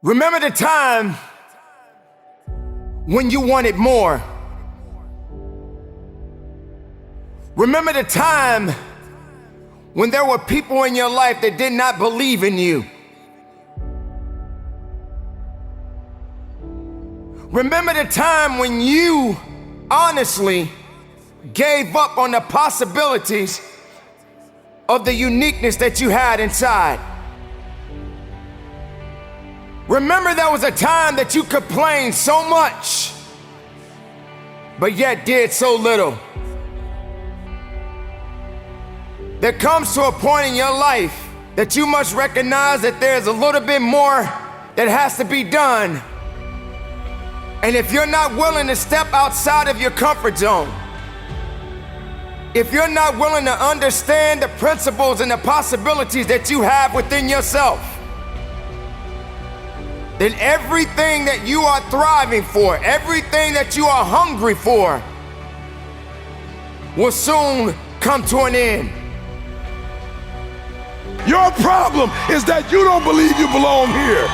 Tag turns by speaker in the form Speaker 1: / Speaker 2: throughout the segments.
Speaker 1: Remember the time when you wanted more. Remember the time when there were people in your life that did not believe in you. Remember the time when you honestly gave up on the possibilities of the uniqueness that you had inside. Remember there was a time that you complained so much, but yet did so little. There comes to a point in your life that you must recognize that there's a little bit more that has to be done. And if you're not willing to step outside of your comfort zone, if you're not willing to understand the principles and the possibilities that you have within yourself, then everything that you are thriving for, everything that you are hungry for, will soon come to an end.
Speaker 2: Your problem is that you don't believe you belong here.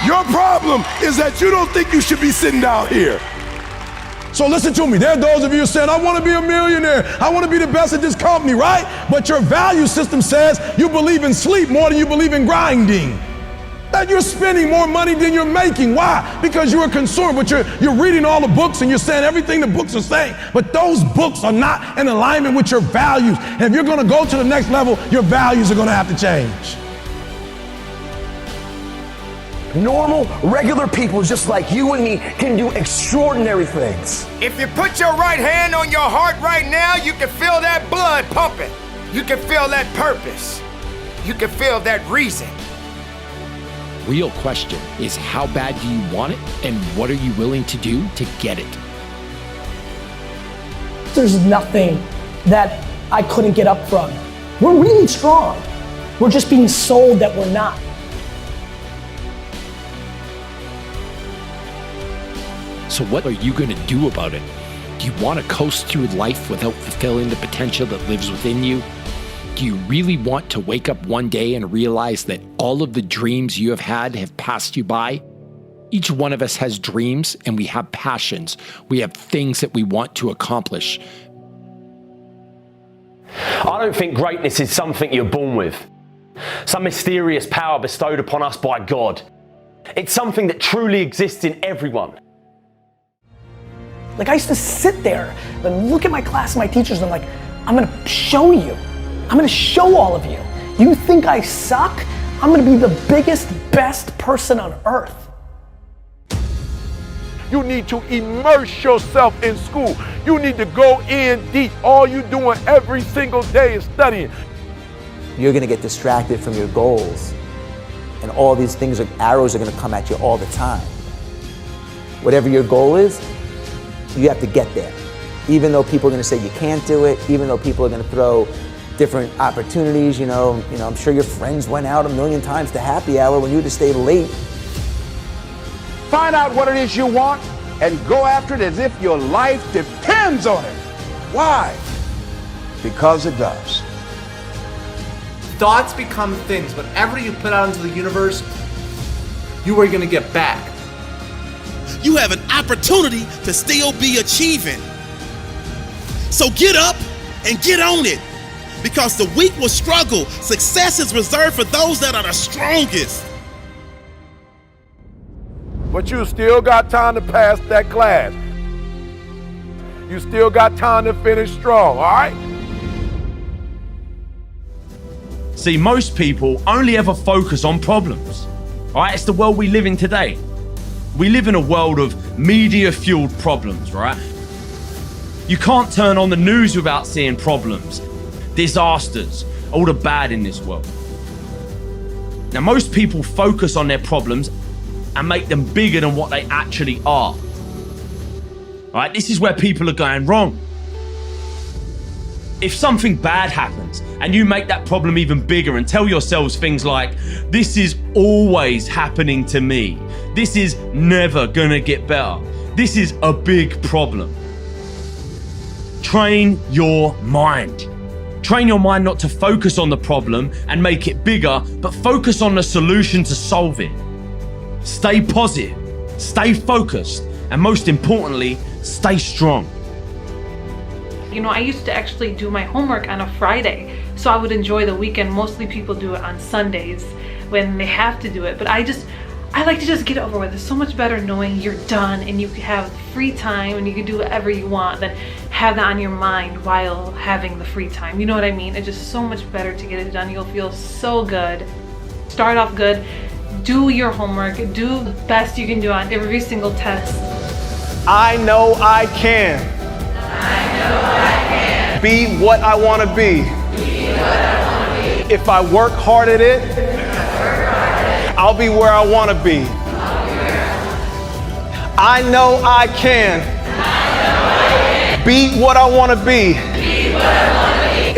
Speaker 2: Your problem is that you don't think you should be sitting down here. So listen to me, there are those of you saying, I want to be a millionaire, I want to be the best at this company, right? But your value system says you believe in sleep more than you believe in grinding. That you're spending more money than you're making. Why? Because you're a consumer, but you're reading all the books and you're saying everything the books are saying, but those books are not in alignment with your values. And if you're gonna go to the next level, your values are gonna have to change.
Speaker 3: Normal, regular people just like you and me can do extraordinary things.
Speaker 1: If you put your right hand on your heart right now, you can feel that blood pumping. You can feel that purpose. You can feel that reason.
Speaker 4: Real question is, how bad do you want it, and what are you willing to do to get it?
Speaker 5: There's nothing that I couldn't get up from. We're really strong. We're just being sold that we're not.
Speaker 4: So what are you going to do about it? Do you want to coast through life without fulfilling the potential that lives within you? Do you really want to wake up one day and realize that all of the dreams you have had have passed you by? Each one of us has dreams and we have passions. We have things that we want to accomplish.
Speaker 3: I don't think greatness is something you're born with, some mysterious power bestowed upon us by God. It's something that truly exists in everyone.
Speaker 5: Like, I used to sit there and look at my class and my teachers and I'm like, I'm gonna show you. I'm gonna show all of you. You think I suck? I'm gonna be the biggest, best person on earth.
Speaker 2: You need to immerse yourself in school. You need to go in deep. All you doing every single day is studying.
Speaker 6: You're gonna get distracted from your goals, and all these things, arrows are gonna come at you all the time. Whatever your goal is, you have to get there. Even though people are gonna say you can't do it, even though people are gonna throw different opportunities, you know, I'm sure your friends went out 1,000,000 times to happy hour when you had to stay late.
Speaker 7: Find out what it is you want and go after it as if your life depends on it. Why? Because it does.
Speaker 8: Thoughts become things. Whatever you put out into the universe, you are going to get back.
Speaker 9: You have an opportunity to still be achieving. So get up and get on it. Because the weak will struggle. Success is reserved for those that are the strongest.
Speaker 2: But you still got time to pass that class. You still got time to finish strong, all right?
Speaker 10: See, most people only ever focus on problems. All right, it's the world we live in today. We live in a world of media-fueled problems, right? You can't turn on the news without seeing problems, disasters, all the bad in this world. Now, most people focus on their problems and make them bigger than what they actually are. All right, this is where people are going wrong. If something bad happens and you make that problem even bigger and tell yourselves things like, this is always happening to me, this is never gonna get better, this is a big problem. Train your mind. Train your mind not to focus on the problem and make it bigger, but focus on the solution to solve it. Stay positive, stay focused, and most importantly, stay strong.
Speaker 11: You know, I used to actually do my homework on a Friday, so I would enjoy the weekend. Mostly people do it on Sundays when they have to do it, but I like to just get it over with. It's so much better knowing you're done and you have free time and you can do whatever you want than have that on your mind while having the free time. You know what I mean? It's just so much better to get it done. You'll feel so good. Start off good. Do your homework. Do the best you can do on every single test.
Speaker 12: I know I can.
Speaker 11: I know I can.
Speaker 12: Be what I want to be.
Speaker 11: Be what I want to be.
Speaker 12: If I work hard at it, I'll be where I want to be. I know I can. Be what I want to be.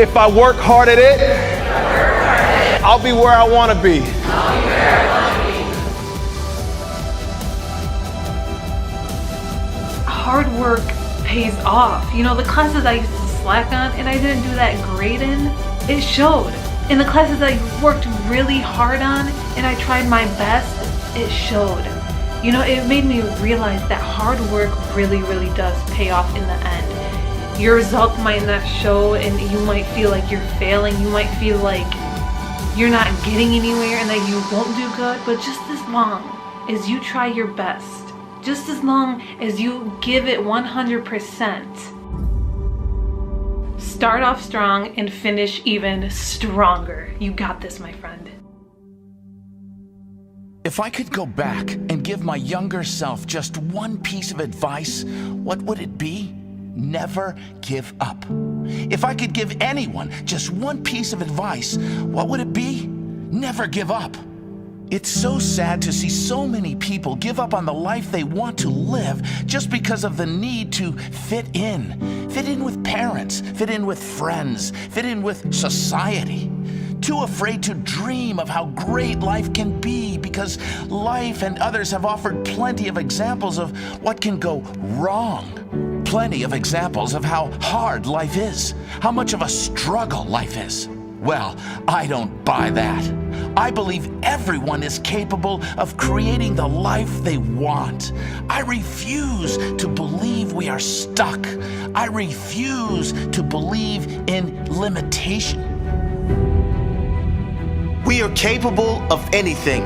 Speaker 12: If I work hard at it, I'll be where I want to be.
Speaker 11: Hard work pays off. You know, the classes I used to slack on and I didn't do that great in, it showed. In the classes I worked really hard on and I tried my best, it showed. You know, it made me realize that hard work really, really does pay off in the end. Your results might not show and you might feel like you're failing. You might feel like you're not getting anywhere and that you won't do good, but just as long as you try your best, just as long as you give it 100%, start off strong and finish even stronger. You got this, my friend.
Speaker 13: If I could go back and give my younger self just one piece of advice, what would it be? Never give up. If I could give anyone just one piece of advice, what would it be? Never give up. It's so sad to see so many people give up on the life they want to live just because of the need to fit in. Fit in with parents, fit in with friends, fit in with society. Too afraid to dream of how great life can be because life and others have offered plenty of examples of what can go wrong. Plenty of examples of how hard life is, how much of a struggle life is. Well, I don't buy that. I believe everyone is capable of creating the life they want. I refuse to believe we are stuck. I refuse to believe in limitation.
Speaker 14: We are capable of anything,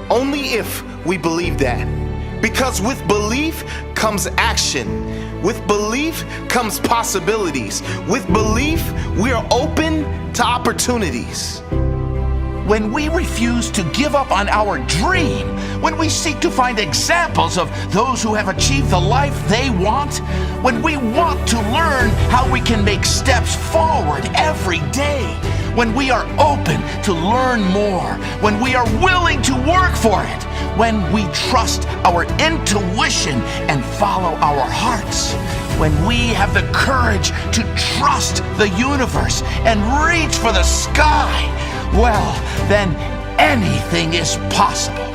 Speaker 14: only if we believe that. Because with belief comes action. With belief comes possibilities. With belief, we are open to opportunities.
Speaker 13: When we refuse to give up on our dream, when we seek to find examples of those who have achieved the life they want, when we want to learn how we can make steps forward every day, when we are open to learn more, when we are willing to work for it, when we trust our intuition and follow our hearts, when we have the courage to trust the universe and reach for the sky, well, then anything is possible.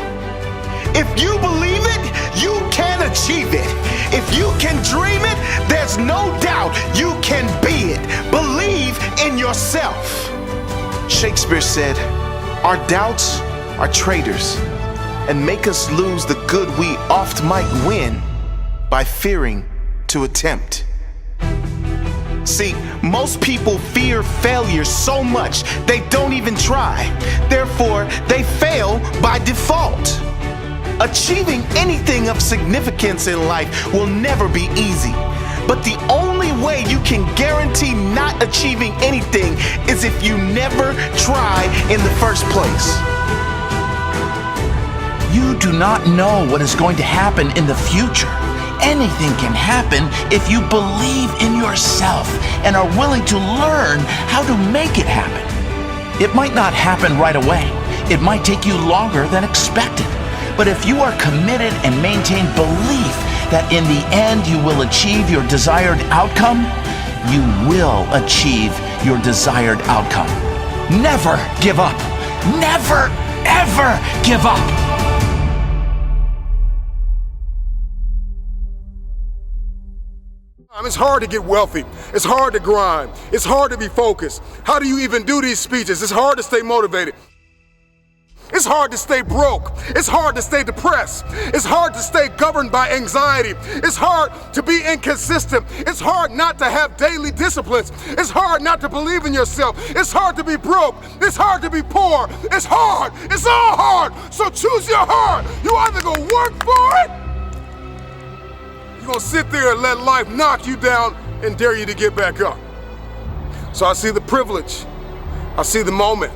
Speaker 14: If you believe it, you can achieve it. If you can dream it, there's no doubt you can be it. Believe in yourself. Shakespeare said, our doubts are traitors and make us lose the good we oft might win by fearing to attempt. See, most people fear failure so much they don't even try. Therefore, they fail by default. Achieving anything of significance in life will never be easy. But the only way you can guarantee not achieving anything is if you never try in the first place.
Speaker 13: You do not know what is going to happen in the future. Anything can happen if you believe in yourself and are willing to learn how to make it happen. It might not happen right away. It might take you longer than expected. But if you are committed and maintain belief that in the end you will achieve your desired outcome, you will achieve your desired outcome. Never give up. Never, ever give up.
Speaker 2: it's hard to get wealthy. It's hard to grind. It's hard to be focused. How do you even do these speeches? It's hard to stay motivated. It's hard to stay broke. It's hard to stay depressed. It's hard to stay governed by anxiety. It's hard to be inconsistent. It's hard not to have daily disciplines. It's hard not to believe in yourself. It's hard to be broke. It's hard to be poor. It's hard. It's all hard. So choose your heart. You either gonna work for it, you're gonna sit there and let life knock you down and dare you to get back up. So I see the privilege. I see the moment.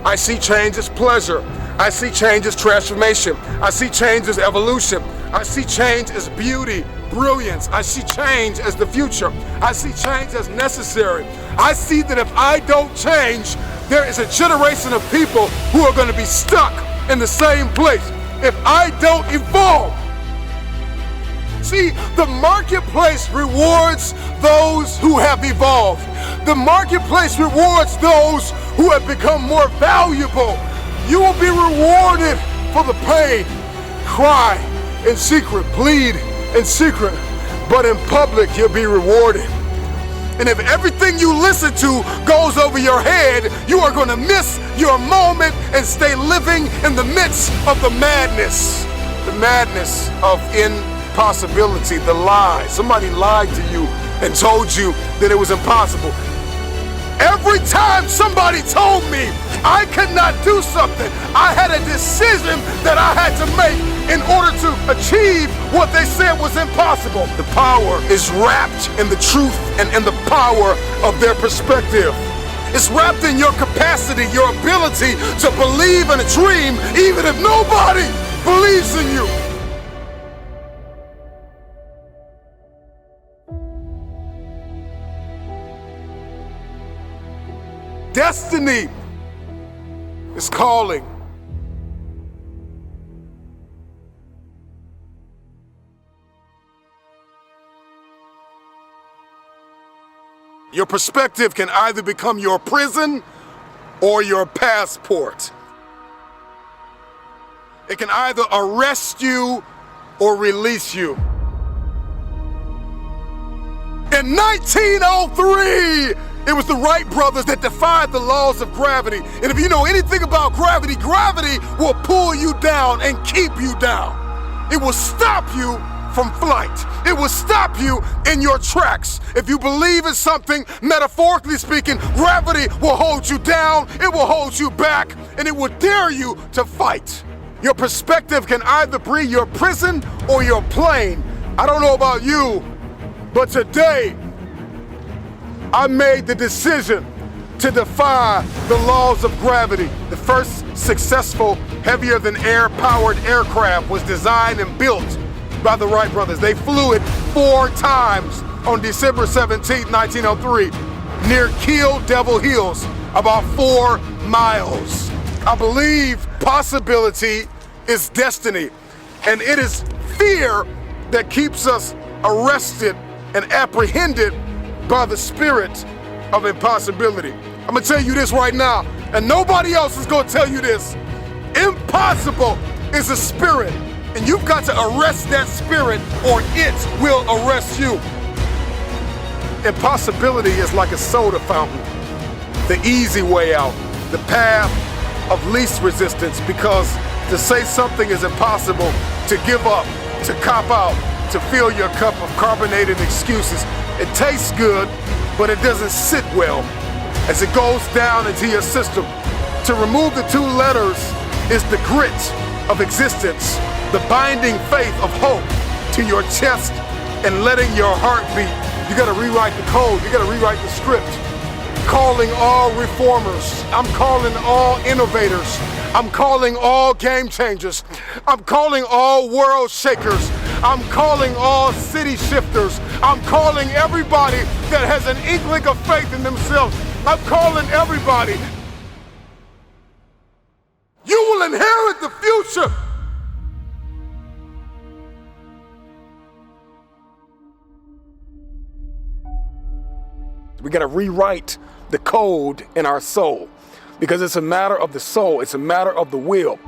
Speaker 2: I see change as pleasure. I see change as transformation. I see change as evolution. I see change as beauty, brilliance. I see change as the future. I see change as necessary. I see that if I don't change, there is a generation of people who are going to be stuck in the same place. If I don't evolve. See, the marketplace rewards those who have evolved. The marketplace rewards those who have become more valuable. You will be rewarded for the pain. Cry in secret, bleed in secret, but in public you'll be rewarded. And if everything you listen to goes over your head, you are going to miss your moment and stay living in the midst of the madness of impossibility, the lie. Somebody lied to you and told you that it was impossible. Every time somebody told me I could not do something, I had a decision that I had to make in order to achieve what they said was impossible. The power is wrapped in the truth and in the power of their perspective. It's wrapped in your capacity, your ability to believe in a dream, even if nobody believes in you. Destiny is calling. Your perspective can either become your prison or your passport. It can either arrest you or release you. In 1903, it was the Wright brothers that defied the laws of gravity. And if you know anything about gravity, gravity will pull you down and keep you down. It will stop you from flight. It will stop you in your tracks. If you believe in something, metaphorically speaking, gravity will hold you down, it will hold you back, and it will dare you to fight. Your perspective can either be your prison or your plane. I don't know about you, but today, I made the decision to defy the laws of gravity. The first successful heavier-than-air powered aircraft was designed and built by the Wright brothers. They flew it 4 times on December 17, 1903, near Kill Devil Hills, about 4 miles. I believe possibility is destiny, and it is fear that keeps us arrested and apprehended by the spirit of impossibility. I'm gonna tell you this right now, and nobody else is gonna tell you this. Impossible is a spirit, and you've got to arrest that spirit or it will arrest you. Impossibility is like a soda fountain, the easy way out, the path of least resistance, because to say something is impossible, to give up, to cop out, to fill your cup of carbonated excuses, it tastes good, but it doesn't sit well as it goes down into your system. To remove the 2 letters is the grit of existence, the binding faith of hope to your chest and letting your heart beat. You gotta rewrite the code, you gotta rewrite the script. Calling all reformers, I'm calling all innovators, I'm calling all game changers, I'm calling all world shakers, I'm calling all city shifters. I'm calling everybody that has an inkling of faith in themselves. I'm calling everybody. You will inherit the future. We got to rewrite the code in our soul, because it's a matter of the soul. It's a matter of the will.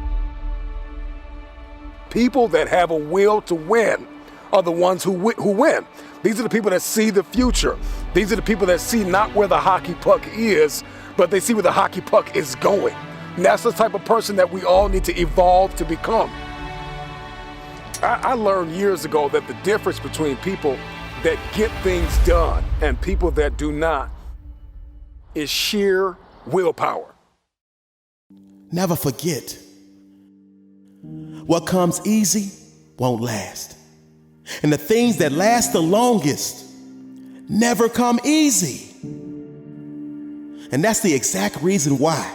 Speaker 2: people that have a will to win are the ones who win. These are the people that see the future. These are the people that see not where the hockey puck is, but they see where the hockey puck is going. And that's the type of person that we all need to evolve to become. I learned years ago that the difference between people that get things done and people that do not is sheer willpower.
Speaker 9: Never forget, what comes easy won't last. And the things that last the longest never come easy. And that's the exact reason why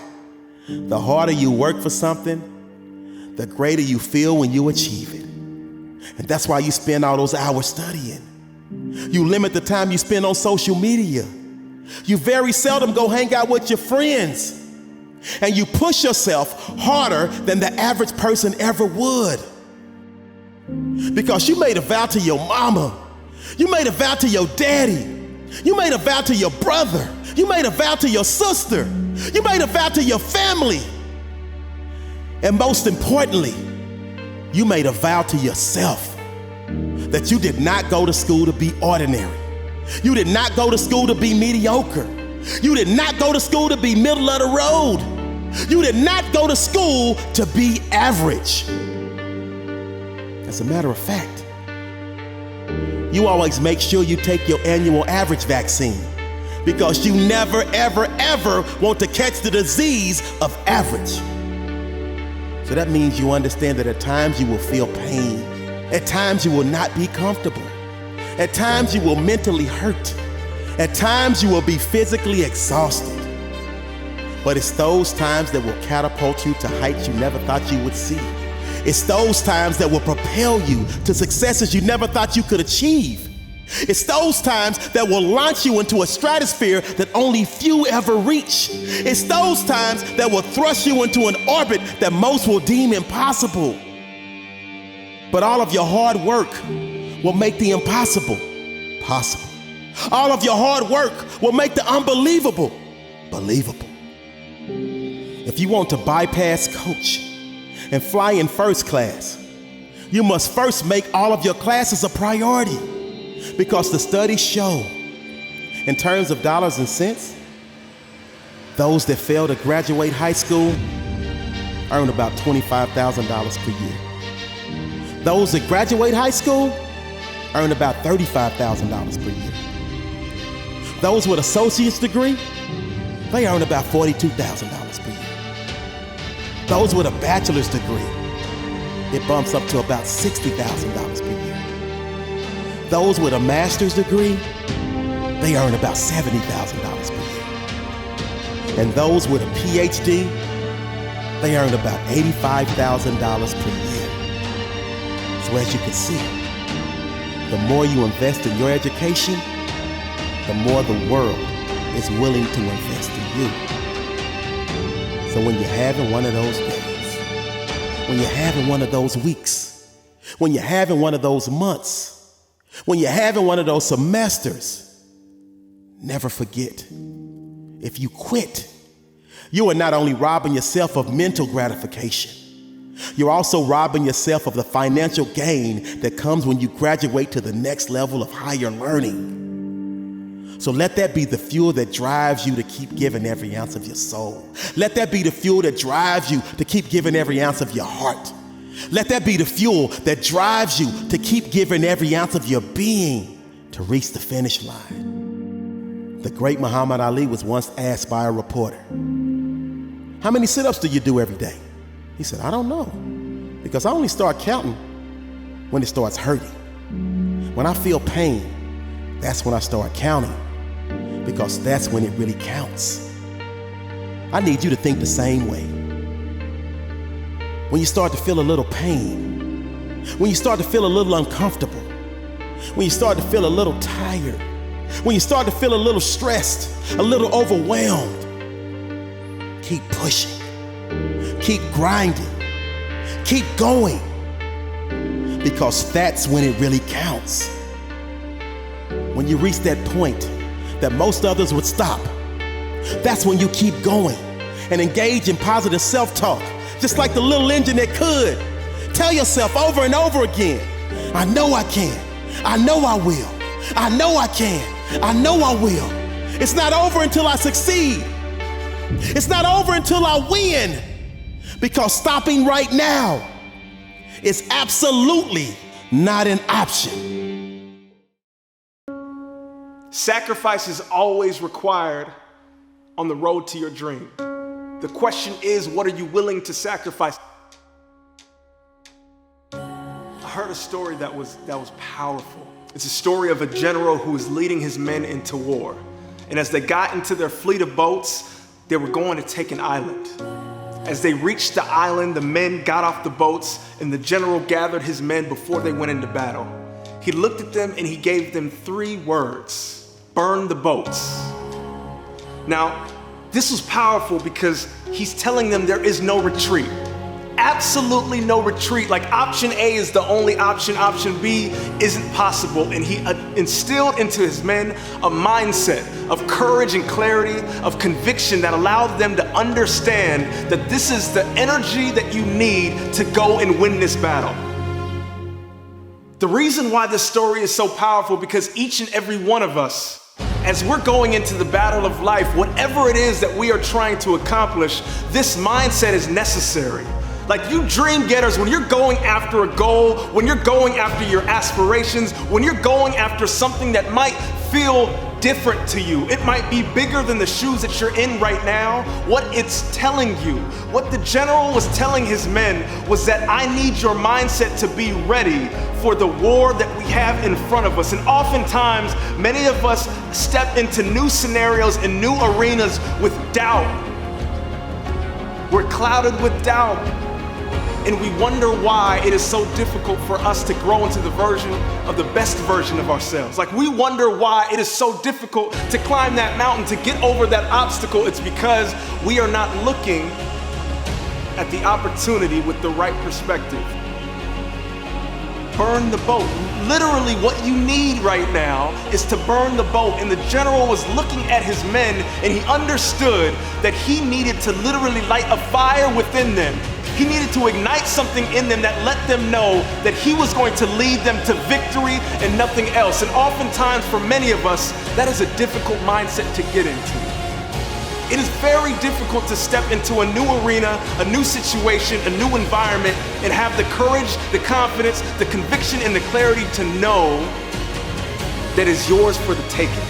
Speaker 9: the harder you work for something, the greater you feel when you achieve it. And that's why you spend all those hours studying. You limit the time you spend on social media. You very seldom go hang out with your friends. And you push yourself harder than the average person ever would. Because you made a vow to your mama. You made a vow to your daddy. You made a vow to your brother. You made a vow to your sister. You made a vow to your family. And most importantly, you made a vow to yourself that you did not go to school to be ordinary. You did not go to school to be mediocre. You did not go to school to be middle of the road. You did not go to school to be average. As a matter of fact, you always make sure you take your annual average vaccine because you never, ever, ever want to catch the disease of average. So that means you understand that at times you will feel pain. At times you will not be comfortable. At times you will mentally hurt. At times you will be physically exhausted. But it's those times that will catapult you to heights you never thought you would see. It's those times that will propel you to successes you never thought you could achieve. It's those times that will launch you into a stratosphere that only few ever reach. It's those times that will thrust you into an orbit that most will deem impossible. But all of your hard work will make the impossible possible. All of your hard work will make the unbelievable believable. If you want to bypass coach and fly in first class, you must first make all of your classes a priority, because the studies show, in terms of dollars and cents, those that fail to graduate high school earn about $25,000 per year. Those that graduate high school earn about $35,000 per year. Those with associate's degree, they earn about $42,000 per year. Those with a bachelor's degree, it bumps up to about $60,000 per year. Those with a master's degree, they earn about $70,000 per year. And those with a PhD, they earn about $85,000 per year. So as you can see, the more you invest in your education, the more the world is willing to invest in you. So when you're having one of those days, when you're having one of those weeks, when you're having one of those months, when you're having one of those semesters, never forget, if you quit, you are not only robbing yourself of mental gratification, you're also robbing yourself of the financial gain that comes when you graduate to the next level of higher learning. So let that be the fuel that drives you to keep giving every ounce of your soul. Let that be the fuel that drives you to keep giving every ounce of your heart. Let that be the fuel that drives you to keep giving every ounce of your being to reach the finish line. The great Muhammad Ali was once asked by a reporter, "How many sit-ups do you do every day?" He said, "I don't know, because I only start counting when it starts hurting. When I feel pain, that's when I start counting, because that's when it really counts." I need you to think the same way. When you start to feel a little pain, when you start to feel a little uncomfortable, when you start to feel a little tired, when you start to feel a little stressed, a little overwhelmed, keep pushing, keep grinding, keep going, because that's when it really counts. When you reach that point that most others would stop, that's when you keep going and engage in positive self-talk, just like the little engine that could. tell yourself over and over again, I know I can. I know I will. I know I can. I know I will. It's not over until I succeed. It's not over until I win. Because stopping right now is absolutely not an option.
Speaker 12: Sacrifice is always required on the road to your dream. The question is, what are you willing to sacrifice? I heard a story that was powerful. It's a story of a general who was leading his men into war. And as they got into their fleet of boats, they were going to take an island. As they reached the island, the men got off the boats and the general gathered his men before they went into battle. He looked at them and he gave them 3 words: burn the boats. Now, this was powerful because he's telling them there is no retreat. Absolutely no retreat. Like option A is the only option. Option B isn't possible. And he instilled into his men a mindset of courage and clarity, of conviction that allowed them to understand that this is the energy that you need to go and win this battle. The reason why this story is so powerful, because each and every one of us, as we're going into the battle of life, whatever it is that we are trying to accomplish, this mindset is necessary. Like you dream getters, when you're going after a goal, when you're going after your aspirations, when you're going after something that might feel different to you, it might be bigger than the shoes that you're in right now, what it's telling you, what the general was telling his men was that I need your mindset to be ready for the war that we have in front of us. And oftentimes, many of us step into new scenarios and new arenas with doubt. We're clouded with doubt. And we wonder why it is so difficult for us to grow into the best version of ourselves. Like we wonder why it is so difficult to climb that mountain, to get over that obstacle. It's because we are not looking at the opportunity with the right perspective. Burn the boat. Literally what you need right now is to burn the boat. And the general was looking at his men and he understood that he needed to literally light a fire within them. He needed to ignite something in them that let them know that he was going to lead them to victory and nothing else. And oftentimes for many of us, that is a difficult mindset to get into. It is very difficult to step into a new arena, a new situation, a new environment, and have the courage, the confidence, the conviction, and the clarity to know that is yours for the taking.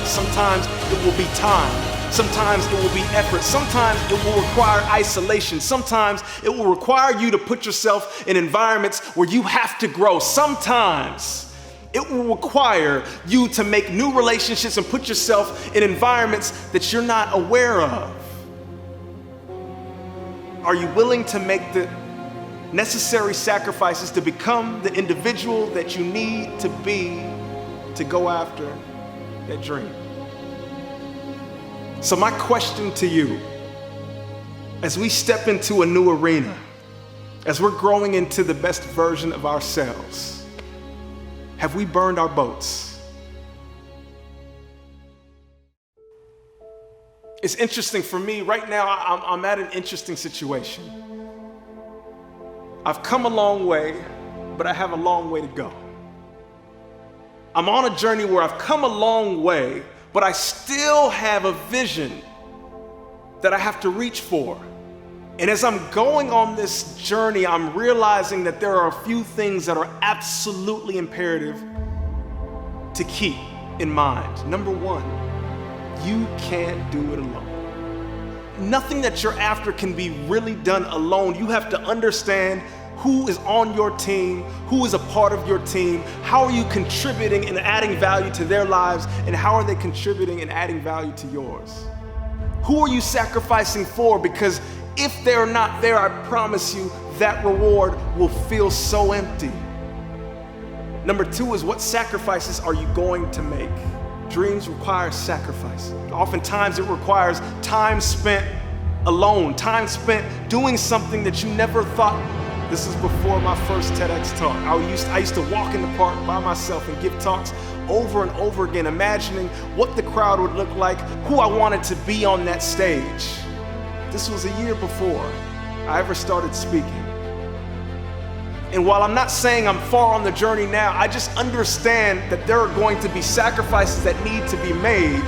Speaker 12: Sometimes it will be time. Sometimes it will be effort. Sometimes it will require isolation. Sometimes it will require you to put yourself in environments where you have to grow. Sometimes it will require you to make new relationships and put yourself in environments that you're not aware of. Are you willing to make the necessary sacrifices to become the individual that you need to be to go after that dream? So my question to you, as we step into a new arena, as we're growing into the best version of ourselves, have we burned our boats? It's interesting for me, right now I'm at an interesting situation. I've come a long way, but I have a long way to go. I'm on a journey where I've come a long way, but I still have a vision that I have to reach for. And as I'm going on this journey, I'm realizing that there are a few things that are absolutely imperative to keep in mind. Number one, you can't do it alone. Nothing that you're after can be really done alone. You have to understand who is on your team, who is a part of your team, how are you contributing and adding value to their lives, and how are they contributing and adding value to yours? Who are you sacrificing for? Because if they're not there, I promise you that reward will feel so empty. Number two is, what sacrifices are you going to make? Dreams require sacrifice. Oftentimes it requires time spent alone, time spent doing something that you never thought. This is before my first TEDx talk. I used to walk in the park by myself and give talks over and over again, imagining what the crowd would look like, who I wanted to be on that stage. This was a year before I ever started speaking. And while I'm not saying I'm far on the journey now, I just understand that there are going to be sacrifices that need to be made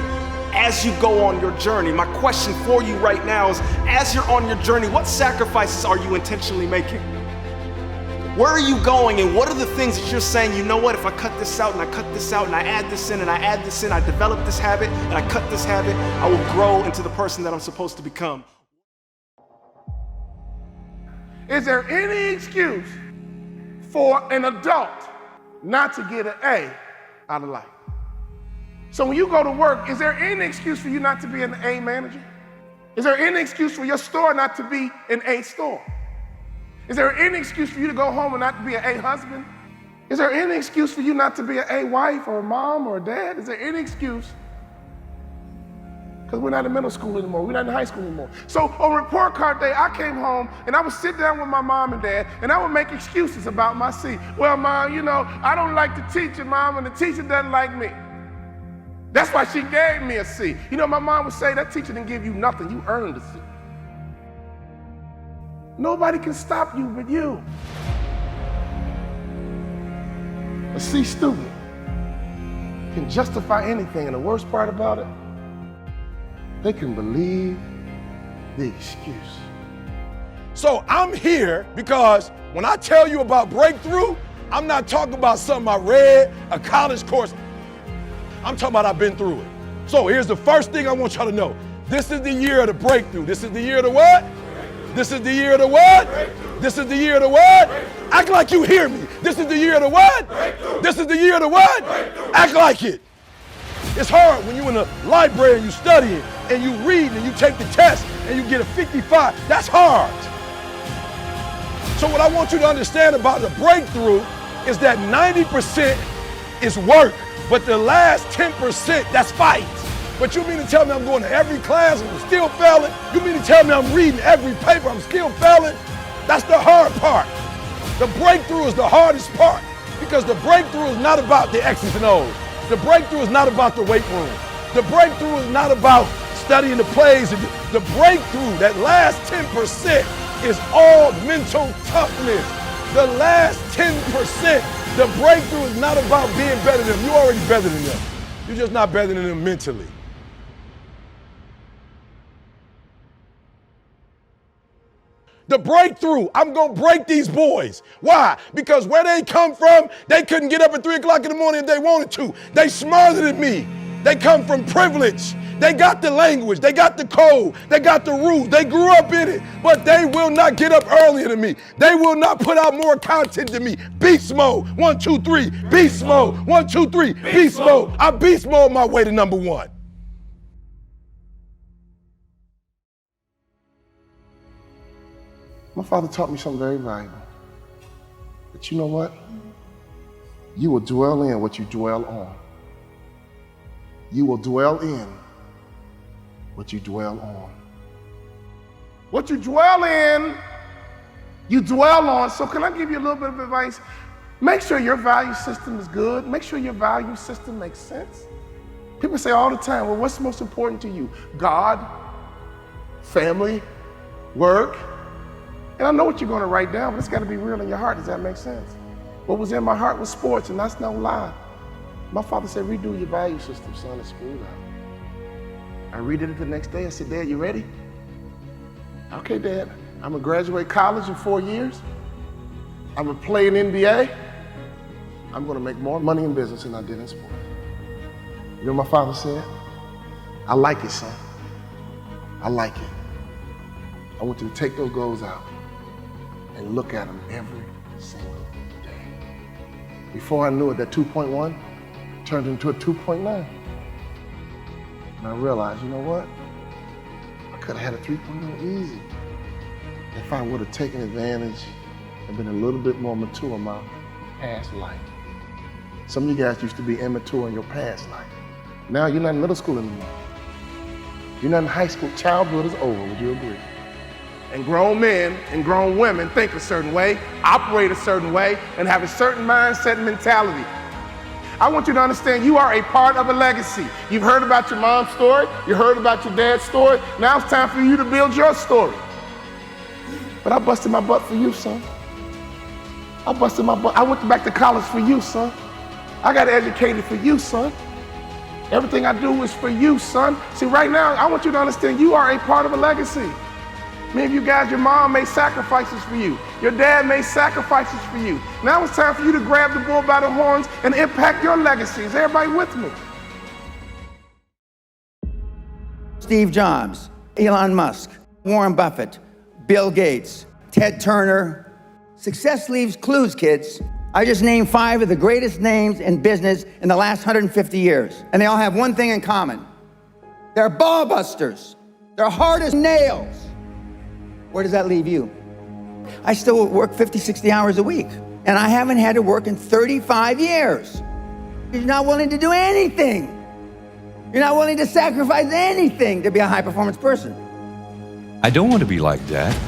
Speaker 12: as you go on your journey. My question for you right now is, as you're on your journey, what sacrifices are you intentionally making? Where are you going, and what are the things that you're saying, you know what, if I cut this out and I cut this out and I add this in and I add this in, I develop this habit and I cut this habit, I will grow into the person that I'm supposed to become.
Speaker 15: Is there any excuse for an adult not to get an A out of life? So when you go to work, is there any excuse for you not to be an A manager? Is there any excuse for your store not to be an A store? Is there any excuse for you to go home and not to be an A husband? Is there any excuse for you not to be an A wife or a mom or a dad? Is there any excuse? Because we're not in middle school anymore, we're not in high school anymore. So on report card day, I came home and I would sit down with my mom and dad and I would make excuses about my C. Well, Mom, you know, I don't like the teacher, Mom, and the teacher doesn't like me. That's why she gave me a C. You know, my mom would say, that teacher didn't give you nothing, you earned a C. Nobody can stop you but you. A C student can justify anything, and the worst part about it, they can believe the excuse.
Speaker 2: So I'm here because when I tell you about breakthrough, I'm not talking about something I read, a college course. I'm talking about I've been through it. So here's the first thing I want y'all to know. This is the year of the breakthrough. This is the year of the what? This is the year of the what? This is the year of the what? Act like you hear me. This is the year of the what? This is the year of the what? Act like it. It's hard when you're in the library and you studying and you read and you take the test and you get a 55. That's hard. So what I want you to understand about the breakthrough is that 90% is work, but the last 10%, that's fight. But you mean to tell me I'm going to every class and I'm still failing? You mean to tell me I'm reading every paper, I'm still failing? That's the hard part. The breakthrough is the hardest part because the breakthrough is not about the X's and O's. The breakthrough is not about the weight room. The breakthrough is not about studying the plays. The breakthrough, that last 10%, is all mental toughness. The last 10%, the breakthrough is not about being better than them. You're already better than them. You're just not better than them mentally. The breakthrough, I'm gonna break these boys. Why? Because where they come from, they couldn't get up at 3 o'clock in the morning if they wanted to. They smarter than me. They come from privilege. They got the language, they got the code, they got the rules, they grew up in it, but they will not get up earlier than me. They will not put out more content than me. Beast mode, 1, 2, 3, beast mode, 1, 2, 3, beast mode. I beast mode my way to number one.
Speaker 15: My father taught me something very valuable. But you know what? You will dwell in what you dwell on. You will dwell in what you dwell on. What you dwell in, you dwell on. So can I give you a little bit of advice? Make sure your value system is good. Make sure your value system makes sense. People say all the time, well, what's most important to you? God, family, work. And I know what you're going to write down, but it's got to be real in your heart. Does that make sense? What was in my heart was sports, and that's no lie. My father said, redo your value system, son, it's screwed up. I redid it the next day. I said, Dad, you ready? Okay, Dad. I'm gonna graduate college in 4 years. I'm gonna play in NBA. I'm gonna make more money in business than I did in sports. You know what my father said? I like it, son. I like it. I want you to take those goals out and look at them every single day. Before I knew it, that 2.1 turned into a 2.9. And I realized, you know what? I could have had a 3.0 easy if I would have taken advantage and been a little bit more mature in my past life. Some of you guys used to be immature in your past life. Now you're not in middle school anymore. You're not in high school. Childhood is over, would you agree? And grown men and grown women think a certain way, operate a certain way, and have a certain mindset and mentality. I want you to understand you are a part of a legacy. You've heard about your mom's story, you heard about your dad's story. Now it's time for you to build your story. But I busted my butt for you, son. I busted my butt. I went back to college for you, son. I got educated for you, son. Everything I do is for you, son. See, right now, I want you to understand you are a part of a legacy. Many of you guys, your mom made sacrifices for you. Your dad made sacrifices for you. Now it's time for you to grab the bull by the horns and impact your legacy. Is everybody with me?
Speaker 16: Steve Jobs, Elon Musk, Warren Buffett, Bill Gates, Ted Turner. Success leaves clues, kids. I just named 5 of the greatest names in business in the last 150 years. And they all have one thing in common. They're ball busters. They're hard as nails. Where does that leave you? I still work 50, 60 hours a week. And I haven't had to work in 35 years. You're not willing to do anything. You're not willing to sacrifice anything to be a high-performance person.
Speaker 17: I don't want to be like that.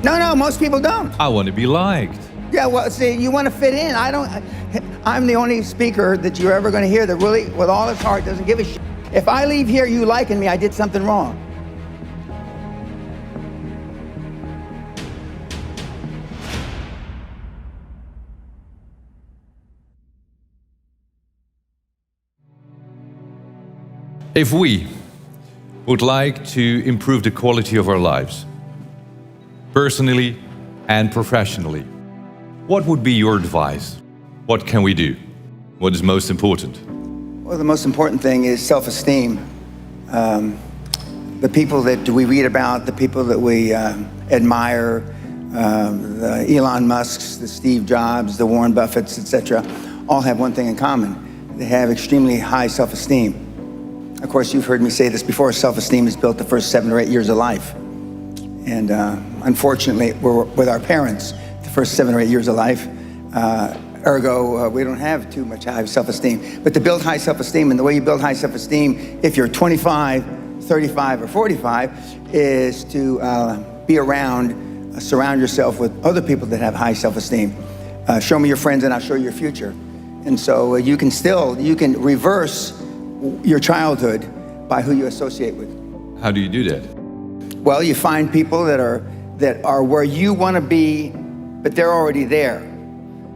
Speaker 16: No, most people don't.
Speaker 17: I want to be liked.
Speaker 16: Yeah, well, see, you want to fit in. I'm the only speaker that you're ever going to hear that really, with all his heart, doesn't give a shit. If I leave here you liking me, I did something wrong.
Speaker 17: If we would like to improve the quality of our lives, personally and professionally, what would be your advice? What can we do? What is most important?
Speaker 16: Well, the most important thing is self-esteem. The people that we read about, the people that we admire, the Elon Musks, the Steve Jobs, the Warren Buffetts, etc., all have one thing in common. They have extremely high self-esteem. Of course, you've heard me say this before, self-esteem is built the first 7 or 8 years of life. And unfortunately, we're with our parents the first 7 or 8 years of life. Ergo, we don't have too much high self-esteem. But to build high self-esteem, and the way you build high self-esteem, if you're 25, 35, or 45, is to be around, surround yourself with other people that have high self-esteem. Show me your friends and I'll show you your future. And so you can reverse your childhood by who you associate with.
Speaker 17: How do you do that?
Speaker 16: Well, you find people that are where you want to be, but they're already there.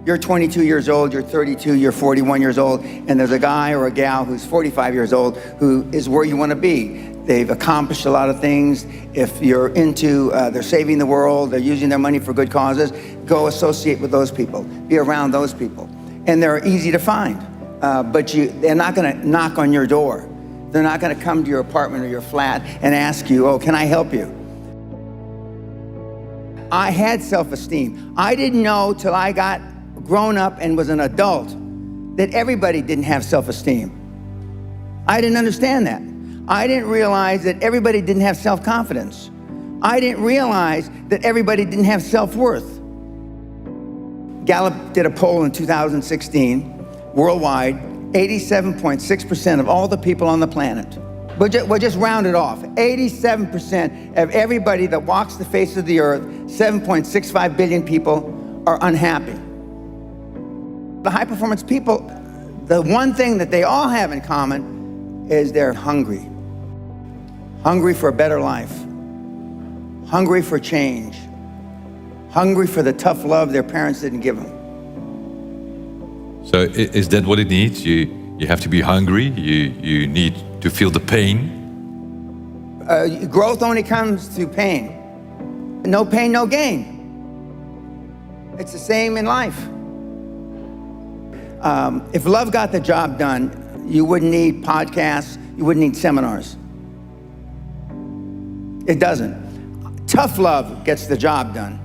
Speaker 16: You're 22 years old, you're 32, you're 41 years old, and there's a guy or a gal who's 45 years old who is where you want to be. They've accomplished a lot of things. If you're into, they're saving the world, they're using their money for good causes, go associate with those people, be around those people. And they're easy to find, but they're not going to knock on your door. They're not going to come to your apartment or your flat and ask you, oh, can I help you? I had self-esteem. I didn't know till I got grown up and was an adult that everybody didn't have self-esteem. I didn't understand that. I didn't realize that everybody didn't have self-confidence. I didn't realize that everybody didn't have self-worth. Gallup did a poll in 2016, worldwide, 87.6% of all the people on the planet. We'll just round it off. 87% of everybody that walks the face of the earth, 7.65 billion people, are unhappy. The high-performance people, the one thing that they all have in common is they're hungry. Hungry for a better life. Hungry for change. Hungry for the tough love their parents didn't give them.
Speaker 17: So is that what it needs? You have to be hungry, you need to feel the pain?
Speaker 16: Growth only comes through pain. No pain, no gain. It's the same in life. If love got the job done, you wouldn't need podcasts, you wouldn't need seminars. It doesn't. Tough love gets the job done.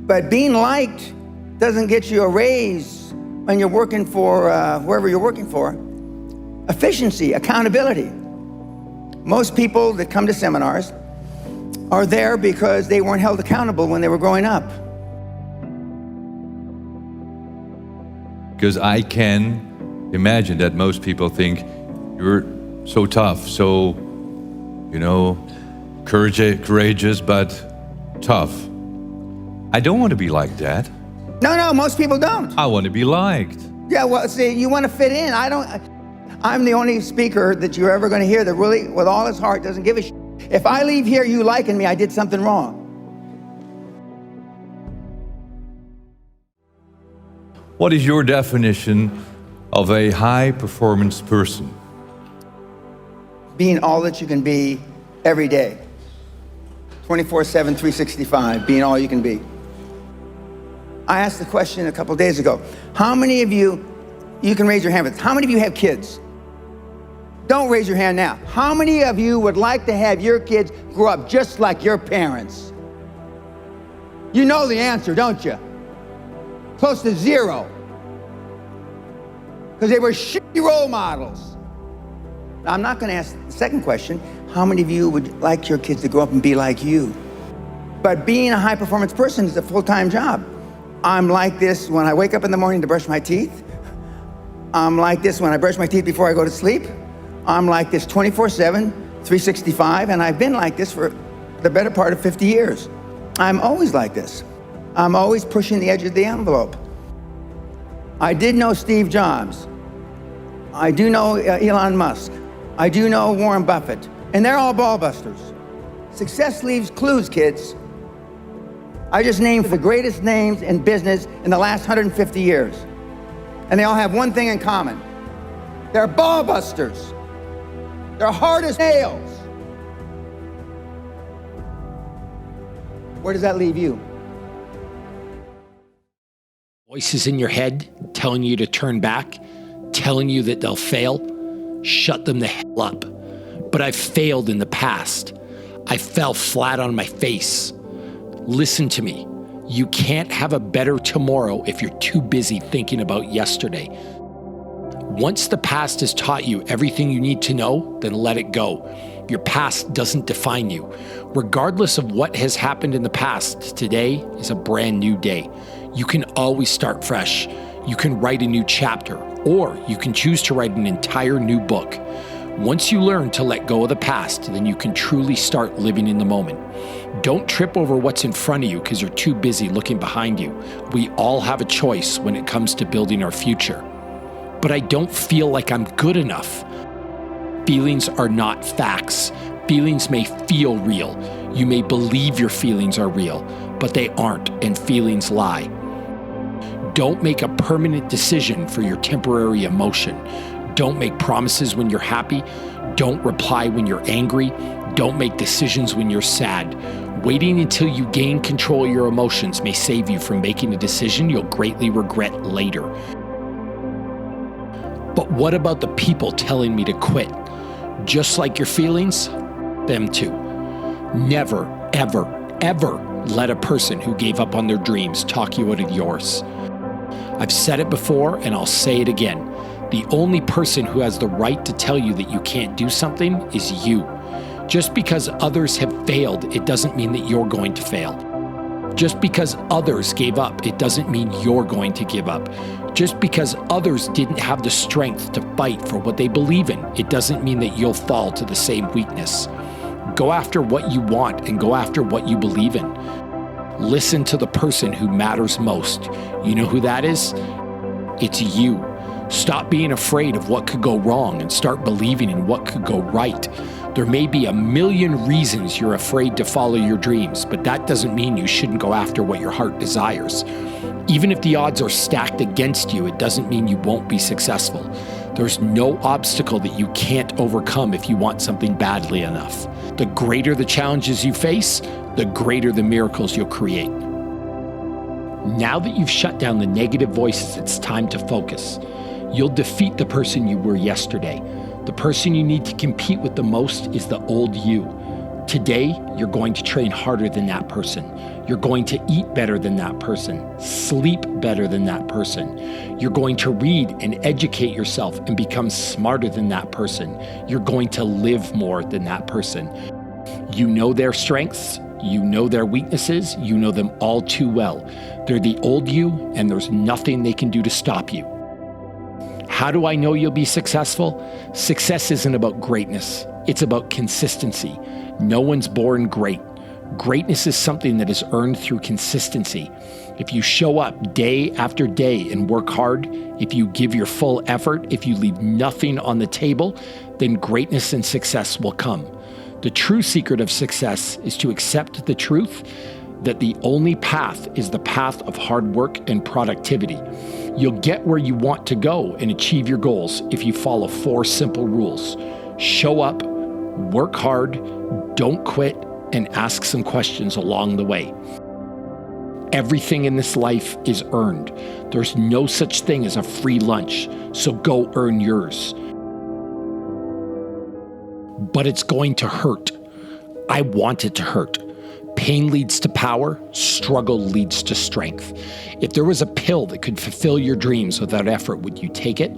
Speaker 16: But being liked doesn't get you a raise when you're working for whoever you're working for. Efficiency, accountability. Most people that come to seminars are there because they weren't held accountable when they were growing up.
Speaker 17: Because I can imagine that most people think you're so tough, so, courageous, but tough. I don't want to be like that.
Speaker 16: No, most people don't.
Speaker 17: I want to be liked.
Speaker 16: Yeah, well, see, you want to fit in. I'm the only speaker that you're ever going to hear that really, with all his heart, doesn't give a shit. If I leave here you liking me, I did something wrong.
Speaker 17: What is your definition of a high-performance person?
Speaker 16: Being all that you can be every day. 24/7, 365, being all you can be. I asked the question a couple days ago. How many of you can raise your hand, but how many of you have kids? Don't raise your hand now. How many of you would like to have your kids grow up just like your parents? You know the answer, don't you? Close to zero. Because they were shitty role models. Now, I'm not going to ask the second question. How many of you would like your kids to grow up and be like you? But being a high-performance person is a full-time job. I'm like this when I wake up in the morning to brush my teeth. I'm like this when I brush my teeth before I go to sleep. I'm like this 24/7, 365, and I've been like this for the better part of 50 years. I'm always like this. I'm always pushing the edge of the envelope. I did know Steve Jobs. I do know Elon Musk. I do know Warren Buffett. And they're all ball busters. Success leaves clues, kids. I just named the greatest names in business in the last 150 years. And they all have one thing in common. They're ball busters. They're hard as nails. Where does that leave you?
Speaker 4: Voices in your head telling you to turn back, telling you that they'll fail, shut them the hell up. But I've failed in the past. I fell flat on my face. Listen to me. You can't have a better tomorrow if you're too busy thinking about yesterday. Once the past has taught you everything you need to know, then let it go. Your past doesn't define you. Regardless of what has happened in the past, today is a brand new day. You can always start fresh. You can write a new chapter, or you can choose to write an entire new book. Once you learn to let go of the past, then you can truly start living in the moment. Don't trip over what's in front of you because you're too busy looking behind you. We all have a choice when it comes to building our future. But I don't feel like I'm good enough. Feelings are not facts. Feelings may feel real. You may believe your feelings are real, but they aren't, and feelings lie. Don't make a permanent decision for your temporary emotion. Don't make promises when you're happy. Don't reply when you're angry. Don't make decisions when you're sad. Waiting until you gain control of your emotions may save you from making a decision you'll greatly regret later. But what about the people telling me to quit? Just like your feelings, them too. Never, ever, ever let a person who gave up on their dreams talk you out of yours. I've said it before and I'll say it again. The only person who has the right to tell you that you can't do something is you. Just because others have failed, it doesn't mean that you're going to fail. Just because others gave up, it doesn't mean you're going to give up. Just because others didn't have the strength to fight for what they believe in, it doesn't mean that you'll fall to the same weakness. Go after what you want and go after what you believe in. Listen to the person who matters most. You know who that is? It's you. Stop being afraid of what could go wrong and start believing in what could go right. There may be a million reasons you're afraid to follow your dreams, but that doesn't mean you shouldn't go after what your heart desires. Even if the odds are stacked against you, it doesn't mean you won't be successful. There's no obstacle that you can't overcome if you want something badly enough. The greater the challenges you face, the greater the miracles you'll create. Now that you've shut down the negative voices, it's time to focus. You'll defeat the person you were yesterday. The person you need to compete with the most is the old you. Today, you're going to train harder than that person. You're going to eat better than that person, sleep better than that person. You're going to read and educate yourself and become smarter than that person. You're going to live more than that person. You know their strengths, you know their weaknesses, you know them all too well. They're the old you, and there's nothing they can do to stop you. How do I know you'll be successful? Success isn't about greatness. It's about consistency. No one's born great. Greatness is something that is earned through consistency. If you show up day after day and work hard, if you give your full effort, if you leave nothing on the table, then greatness and success will come. The true secret of success is to accept the truth that the only path is the path of hard work and productivity. You'll get where you want to go and achieve your goals if you follow 4 simple rules. Show up, work hard, don't quit, and ask some questions along the way. Everything in this life is earned. There's no such thing as a free lunch, so go earn yours. But it's going to hurt. I want it to hurt. Pain leads to power, struggle leads to strength. If there was a pill that could fulfill your dreams without effort, would you take it?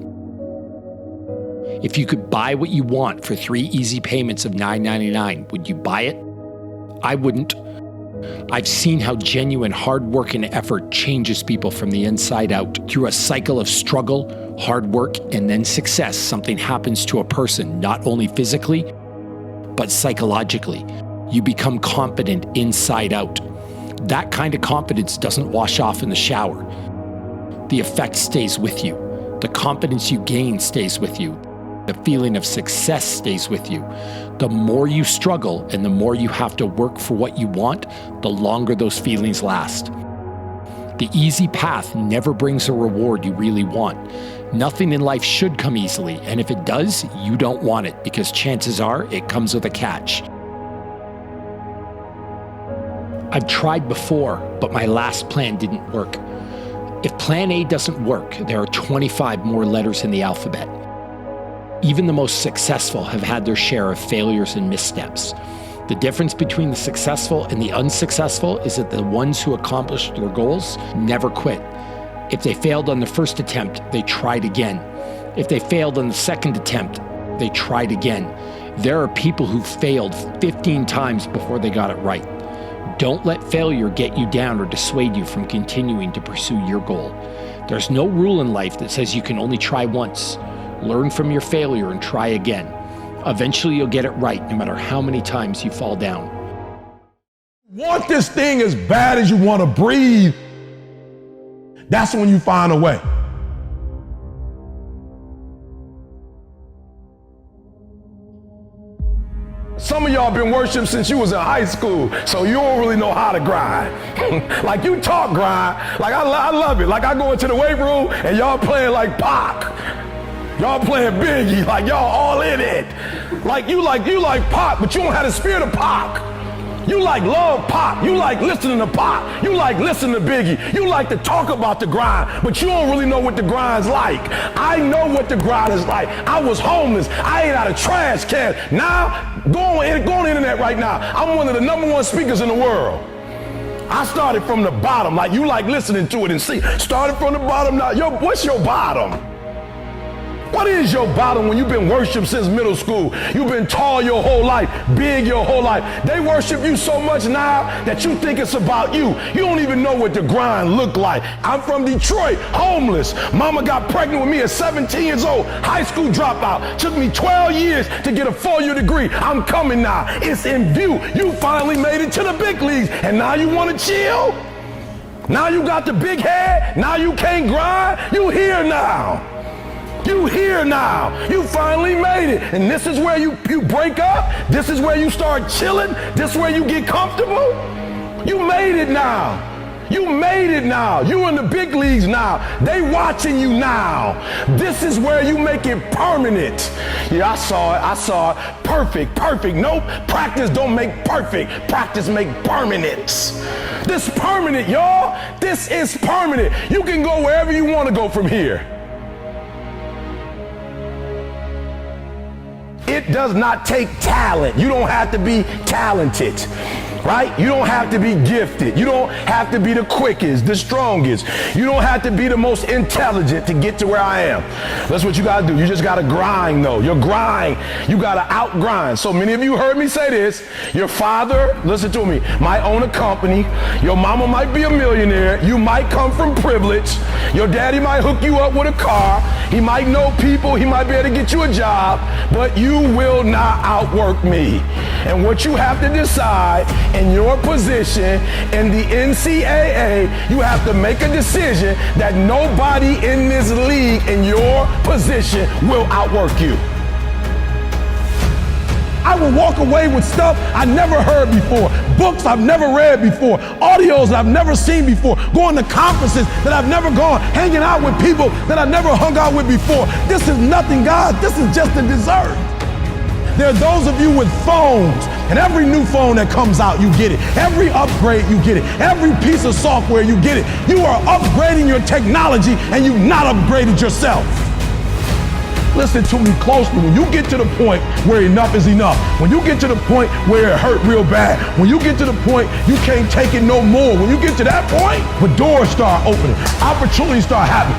Speaker 4: If you could buy what you want for 3 easy payments of $9.99, would you buy it? I wouldn't. I've seen how genuine hard work and effort changes people from the inside out. Through a cycle of struggle, hard work, and then success, something happens to a person, not only physically, but psychologically. You become confident inside out. That kind of confidence doesn't wash off in the shower. The effect stays with you. The confidence you gain stays with you. The feeling of success stays with you. The more you struggle and the more you have to work for what you want, the longer those feelings last. The easy path never brings a reward you really want. Nothing in life should come easily, and if it does, you don't want it because chances are it comes with a catch. I've tried before, but my last plan didn't work. If plan A doesn't work, there are 25 more letters in the alphabet. Even the most successful have had their share of failures and missteps. The difference between the successful and the unsuccessful is that the ones who accomplished their goals never quit. If they failed on the first attempt, they tried again. If they failed on the second attempt, they tried again. There are people who failed 15 times before they got it right. Don't let failure get you down or dissuade you from continuing to pursue your goal. There's no rule in life that says you can only try once. Learn from your failure and try again. Eventually you'll get it right no matter how many times you fall down.
Speaker 2: Want this thing as bad as you want to breathe, that's when you find a way. Some of y'all been worshiping since you was in high school, so you don't really know how to grind. Like you talk grind, like I love it. Like I go into the weight room and y'all playing like Pac. Y'all playing Biggie, like y'all all in it. Like you like Pac, but you don't have the spirit of Pac. You like love Pac, you like listening to Pac, you like listening to Biggie, you like to talk about the grind, but you don't really know what the grind's like. I know what the grind is like. I was homeless, I ate out of trash cans. Now, go on the internet right now. I'm one of the #1 speakers in the world. I started from the bottom, like you like listening to it and see. Started from the bottom now. What's your bottom? What is your bottom when you've been worshiped since middle school? You've been tall your whole life, big your whole life. They worship you so much now that you think it's about you. You don't even know what the grind look like. I'm from Detroit, homeless. Mama got pregnant with me at 17 years old, high school dropout. Took me 12 years to get a 4-year degree. I'm coming now. It's in view. You finally made it to the big leagues, and now you want to chill? Now you got the big head? Now you can't grind? You here now. You here now. You finally made it. And this is where you break up? This is where you start chilling? This is where you get comfortable? You made it now. You made it now. You in the big leagues now. They watching you now. This is where you make it permanent. Yeah, I saw it. Perfect. Nope. Practice don't make perfect. Practice make permanent. This permanent, y'all. This is permanent. You can go wherever you want to go from here. It does not take talent. You don't have to be talented, right? You don't have to be gifted. You don't have to be the quickest, the strongest. You don't have to be the most intelligent to get to where I am. That's what you gotta do. You just gotta grind though. Your grind, you gotta out-grind. So many of you heard me say this. Your father, listen to me, might own a company. Your mama might be a millionaire. You might come from privilege. Your daddy might hook you up with a car. He might know people. He might be able to get you a job, but you will not outwork me. And what you have to decide in your position in the NCAA, you have to make a decision that nobody in this league in your position will outwork you. I will walk away with stuff I never heard before, books I've never read before, audios I've never seen before, going to conferences that I've never gone, hanging out with people that I've never hung out with before. This is nothing, God. This is just a dessert. There are those of you with phones, and every new phone that comes out, you get it. Every upgrade, you get it. Every piece of software, you get it. You are upgrading your technology, and you've not upgraded yourself. Listen to me closely. When you get to the point where enough is enough, when you get to the point where it hurt real bad, when you get to the point you can't take it no more, when you get to that point, the doors start opening, opportunities start happening.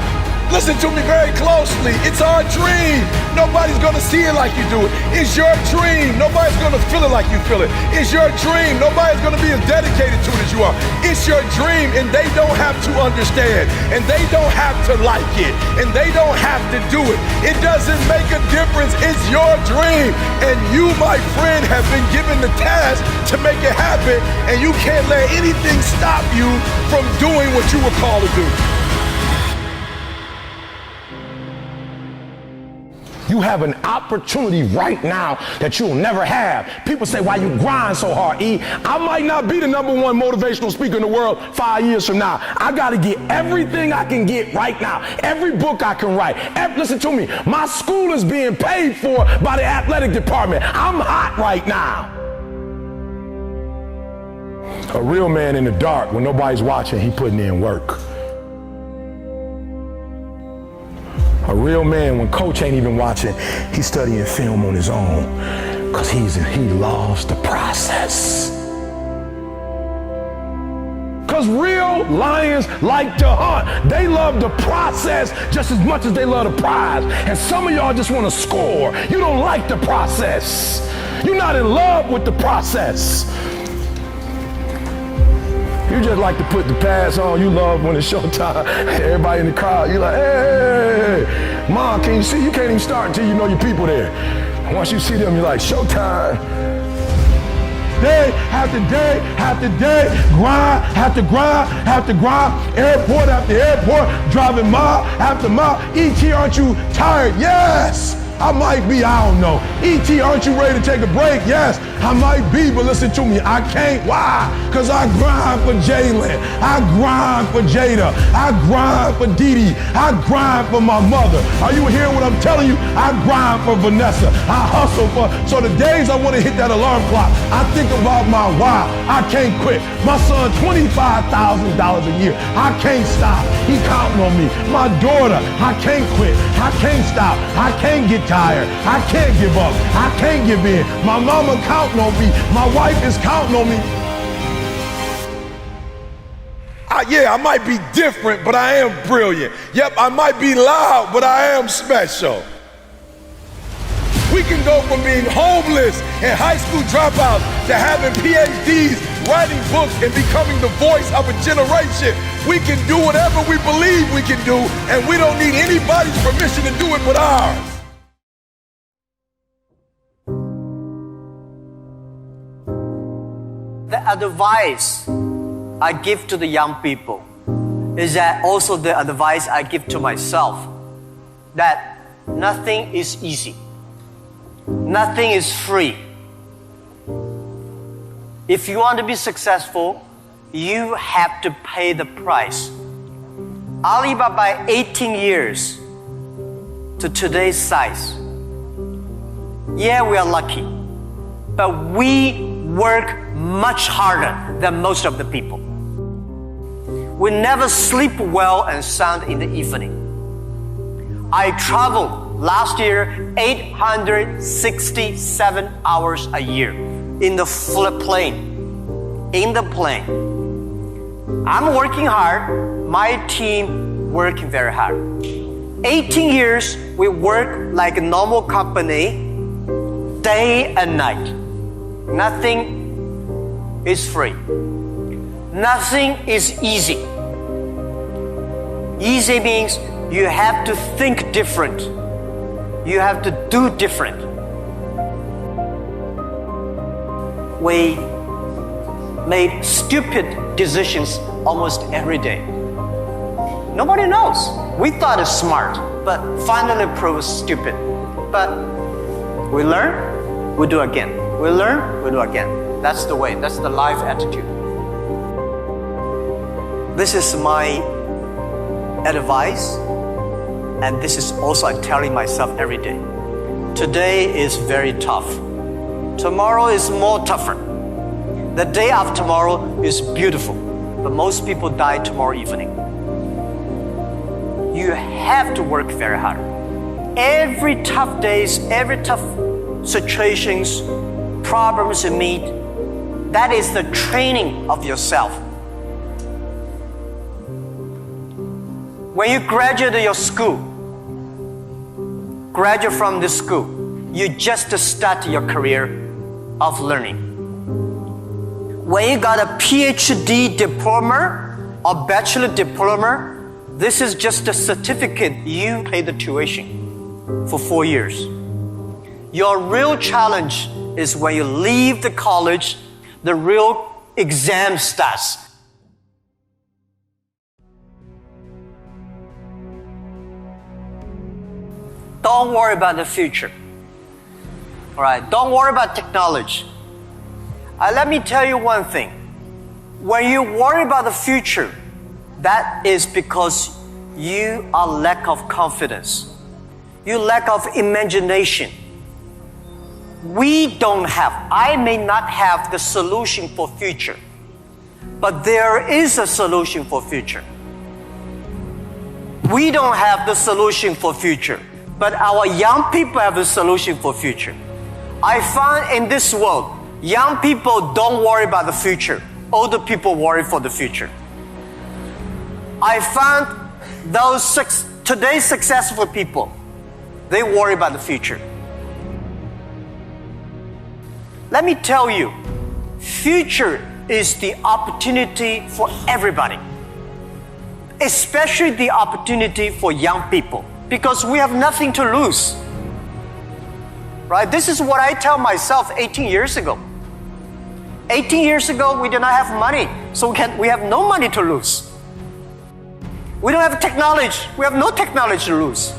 Speaker 18: Listen to me very closely. It's our dream. Nobody's gonna see it like you do it. It's your dream. Nobody's gonna feel it like you feel it. It's your dream. Nobody's gonna be as dedicated to it as you are. It's your dream, and they don't have to understand, and they don't have to like it, and they don't have to do it. It doesn't make a difference. It's your dream, and you, my friend, have been given the task to make it happen, and you can't let anything stop you from doing what you were called to do.
Speaker 2: You have an opportunity right now that you'll never have. People say, why you grind so hard, E? I might not be the #1 motivational speaker in the world 5 years from now. I got to get everything I can get right now. Every book I can write. Listen to me. My school is being paid for by the athletic department. I'm hot right now. A real man in the dark, when nobody's watching, he putting in work. A real man, when coach ain't even watching, he's studying film on his own, because he loves the process. Because real lions like to hunt. They love the process just as much as they love the prize. And some of y'all just want to score. You don't like the process. You're not in love with the process. You just like to put the pads on. You love when it's showtime. Everybody in the crowd, you're like, hey, Mom, can you see? You can't even start until you know your people there. And once you see them, you're like, showtime. Day after day after day, grind after grind after grind, airport after airport, driving mile after mile. E.T., aren't you tired? Yes. I might be, I don't know. E.T., aren't you ready to take a break? Yes, I might be, but listen to me, I can't. Why? Because I grind for Jalen. I grind for Jada. I grind for Dee Dee. I grind for my mother. Are you hearing what I'm telling you? I grind for Vanessa. I hustle for, so the days I want to hit that alarm clock, I think about my why. I can't quit. My son, $25,000 a year. I can't stop. He counting on me. My daughter, I can't quit. I can't stop. I can't get tired. I can't give up. I can't give in. My mama counting on me. My wife is counting on me.
Speaker 18: Yeah, I might be different, but I am brilliant. Yep, I might be loud, but I am special. We can go from being homeless and high school dropouts to having PhDs, writing books, and becoming the voice of a generation. We can do whatever we believe we can do, and we don't need anybody's permission to do it but ours.
Speaker 19: The advice I give to the young people is that also the advice I give to myself, that nothing is easy. Nothing is free. If you want to be successful, you have to pay the price. Alibaba, 18 years to today's size. Yeah, we are lucky, but we work much harder than most of the people. We never sleep well and sound in the evening. I traveled last year 867 hours a year in the plane. In the plane. I'm working hard, my team working very hard. 18 years, we work like a normal company, day and night. Nothing is free. Nothing is easy. Easy means you have to think different. You have to do different. We made stupid decisions almost every day. Nobody knows. We thought it's smart, but finally proved stupid. But we learn, we do again. We learn, we do again. That's the way, that's the life attitude. This is my advice, and this is also I'm telling myself every day. Today is very tough. Tomorrow is more tougher. The day after tomorrow is beautiful, but most people die tomorrow evening. You have to work very hard. Every tough days, every tough situations, problems you meet, that is the training of yourself. When you graduate your school, graduate from this school, you just start your career of learning. When you got a PhD diploma or bachelor diploma, this is just a certificate. You pay the tuition for 4 years. Your real challenge is when you leave the college, the real exam starts. Don't worry about the future. All right, don't worry about technology. Let me tell you one thing. When you worry about the future, that is because you are lack of confidence. You lack of imagination. I may not have the solution for future, but there is a solution for future. We don't have the solution for future, but our young people have the solution for future. I found in this world, young people don't worry about the future. Older people worry for the future. I found today's successful people, they worry about the future. Let me tell you, future is the opportunity for everybody, especially the opportunity for young people, because we have nothing to lose. Right? This is what I tell myself 18 years ago. 18 years ago, we did not have money, so we have no money to lose. We don't have technology. We have no technology to lose.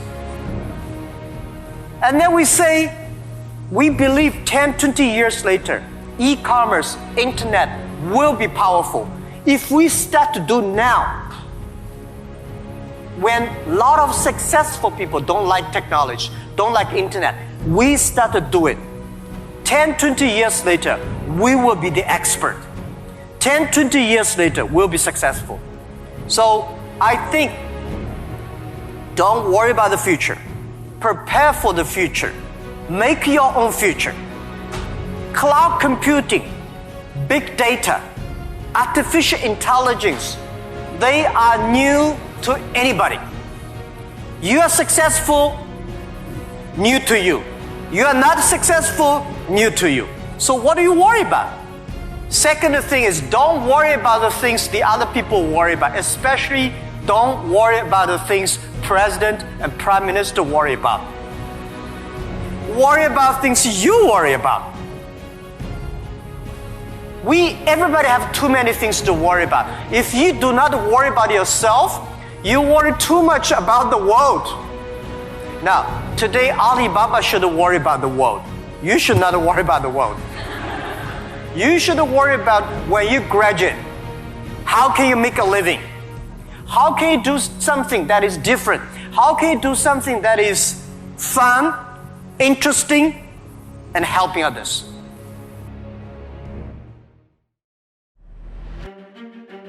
Speaker 19: And then we say, we believe 10, 20 years later, e-commerce, internet will be powerful. If we start to do now, when a lot of successful people don't like technology, don't like internet, we start to do it. 10, 20 years later, we will be the expert. 10, 20 years later, we'll be successful. So I think, don't worry about the future. Prepare for the future. Make your own future. Cloud computing, big data, artificial intelligence, they are new to anybody. You are successful, new to you. You are not successful, new to you. So what do you worry about? Second thing is, don't worry about the things the other people worry about. Especially don't worry about the things president and prime minister worry about. Worry about things you worry about. Everybody have too many things to worry about. If you do not worry about yourself, you worry too much about the world. Now, today Alibaba should worry about the world. You should not worry about the world. You should worry about when you graduate. How can you make a living? How can you do something that is different? How can you do something that is fun, interesting, and helping others?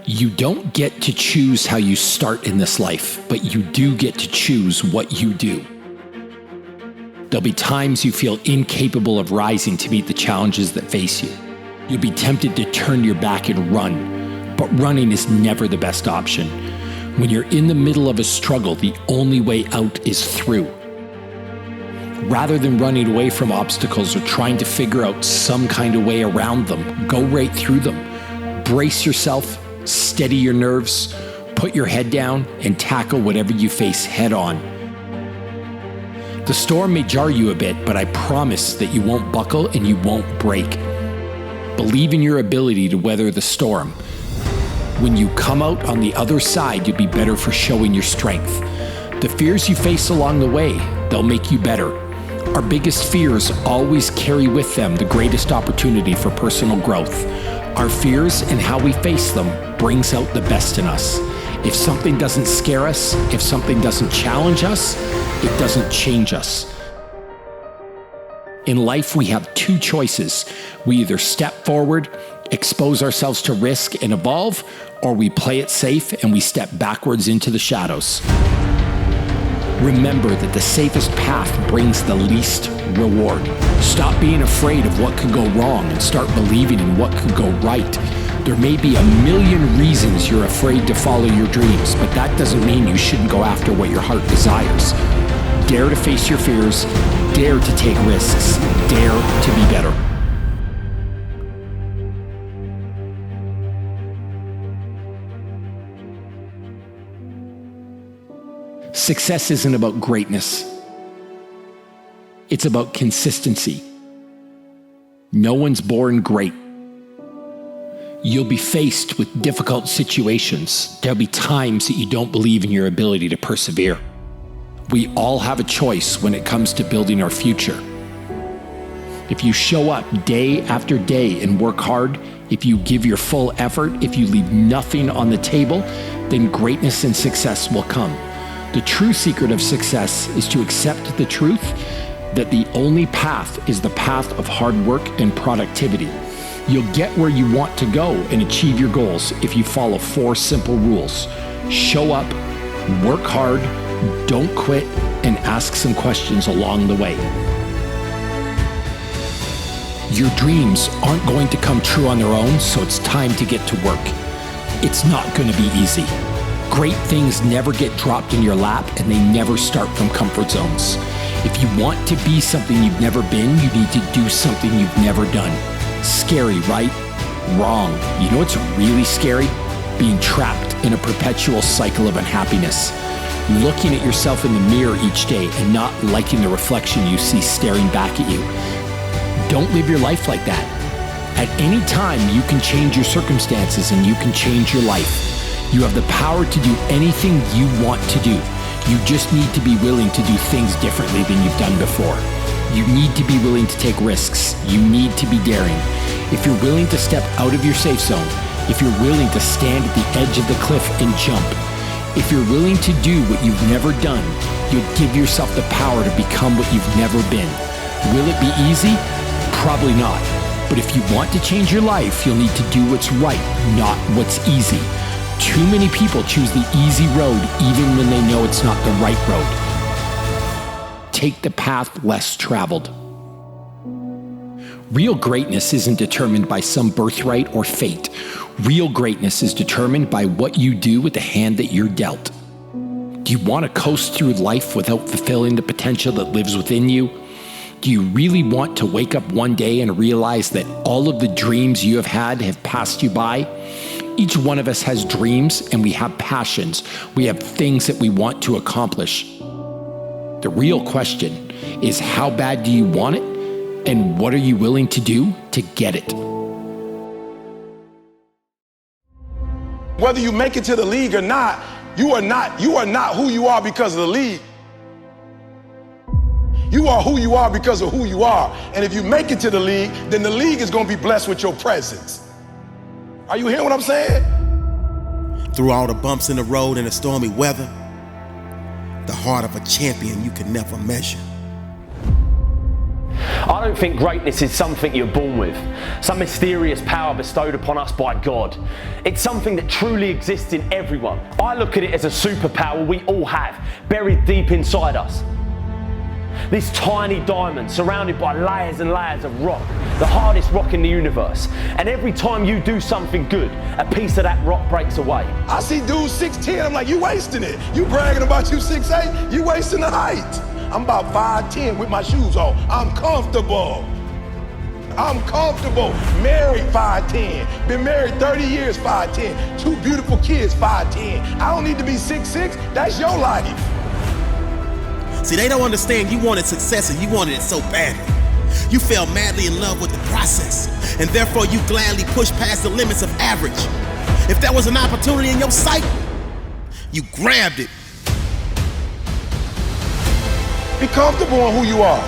Speaker 4: You don't get to choose how you start in this life, but you do get to choose what you do. There'll be times you feel incapable of rising to meet the challenges that face you. You'll be tempted to turn your back and run, but running is never the best option. When you're in the middle of a struggle, the only way out is through. Rather than running away from obstacles or trying to figure out some kind of way around them, go right through them. Brace yourself, steady your nerves, put your head down, and tackle whatever you face head on. The storm may jar you a bit, but I promise that you won't buckle and you won't break. Believe in your ability to weather the storm. When you come out on the other side, you'll be better for showing your strength. The fears you face along the way, they'll make you better. Our biggest fears always carry with them the greatest opportunity for personal growth. Our fears and how we face them brings out the best in us. If something doesn't scare us, if something doesn't challenge us, it doesn't change us. In life, we have two choices. We either step forward, expose ourselves to risk and evolve, or we play it safe and we step backwards into the shadows. Remember that the safest path brings the least reward. Stop being afraid of what could go wrong and start believing in what could go right. There may be a million reasons you're afraid to follow your dreams, but that doesn't mean you shouldn't go after what your heart desires. Dare to face your fears, dare to take risks, dare to be better. Success isn't about greatness. It's about consistency. No one's born great. You'll be faced with difficult situations. There'll be times that you don't believe in your ability to persevere. We all have a choice when it comes to building our future. If you show up day after day and work hard, if you give your full effort, if you leave nothing on the table, then greatness and success will come. The true secret of success is to accept the truth that the only path is the path of hard work and productivity. You'll get where you want to go and achieve your goals if you follow 4 simple rules. Show up, work hard, don't quit, and ask some questions along the way. Your dreams aren't going to come true on their own, so it's time to get to work. It's not going to be easy. Great things never get dropped in your lap, and they never start from comfort zones. If you want to be something you've never been, you need to do something you've never done. Scary, right? Wrong. You know what's really scary? Being trapped in a perpetual cycle of unhappiness. Looking at yourself in the mirror each day and not liking the reflection you see staring back at you. Don't live your life like that. At any time, you can change your circumstances and you can change your life. You have the power to do anything you want to do. You just need to be willing to do things differently than you've done before. You need to be willing to take risks. You need to be daring. If you're willing to step out of your safe zone, if you're willing to stand at the edge of the cliff and jump, if you're willing to do what you've never done, you'll give yourself the power to become what you've never been. Will it be easy? Probably not. But if you want to change your life, you'll need to do what's right, not what's easy. Too many people choose the easy road even when they know it's not the right road. Take the path less traveled. Real greatness isn't determined by some birthright or fate. Real greatness is determined by what you do with the hand that you're dealt. Do you want to coast through life without fulfilling the potential that lives within you? Do you really want to wake up one day and realize that all of the dreams you have had have passed you by? Each one of us has dreams and we have passions. We have things that we want to accomplish. The real question is, how bad do you want it? And what are you willing to do to get it?
Speaker 2: Whether you make it to the league or not, you are not who you are because of the league. You are who you are because of who you are. And if you make it to the league, then the league is going to be blessed with your presence. Are you hearing what I'm saying?
Speaker 9: Through all the bumps in the road and the stormy weather, the heart of a champion you can never measure.
Speaker 3: I don't think greatness is something you're born with, some mysterious power bestowed upon us by God. It's something that truly exists in everyone. I look at it as a superpower we all have, buried deep inside us. This tiny diamond surrounded by layers and layers of rock, the hardest rock in the universe. And every time you do something good, a piece of that rock breaks away.
Speaker 2: I see dudes 6'10", I'm like, you wasting it. You bragging about you 6'8", you wasting the height. I'm about 5'10" with my shoes on. I'm comfortable. Married 5'10", been married 30 years 5'10", 2 beautiful kids 5'10". I don't need to be 6'6", that's your life.
Speaker 9: See, they don't understand you wanted success and you wanted it so badly. You fell madly in love with the process, and therefore you gladly pushed past the limits of average. If there was an opportunity in your sight, you grabbed it.
Speaker 2: Be comfortable in who you are.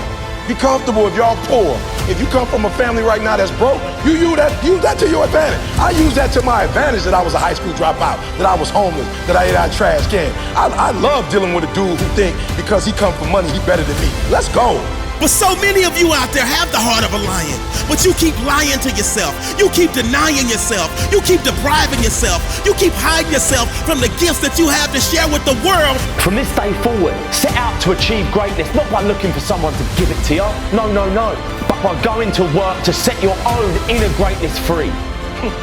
Speaker 2: Be comfortable if y'all poor. If you come from a family right now that's broke, you use that to your advantage. I use that to my advantage that I was a high school dropout, that I was homeless, that I ate out of trash can. I love dealing with a dude who think because he come from money, he better than me. Let's go.
Speaker 9: But so many of you out there have the heart of a lion, but you keep lying to yourself. You keep denying yourself. You keep depriving yourself. You keep hiding yourself from the gifts that you have to share with the world.
Speaker 3: From this day forward, set out to achieve greatness, not by looking for someone to give it to you. No, no, no. But by going to work to set your own inner greatness free.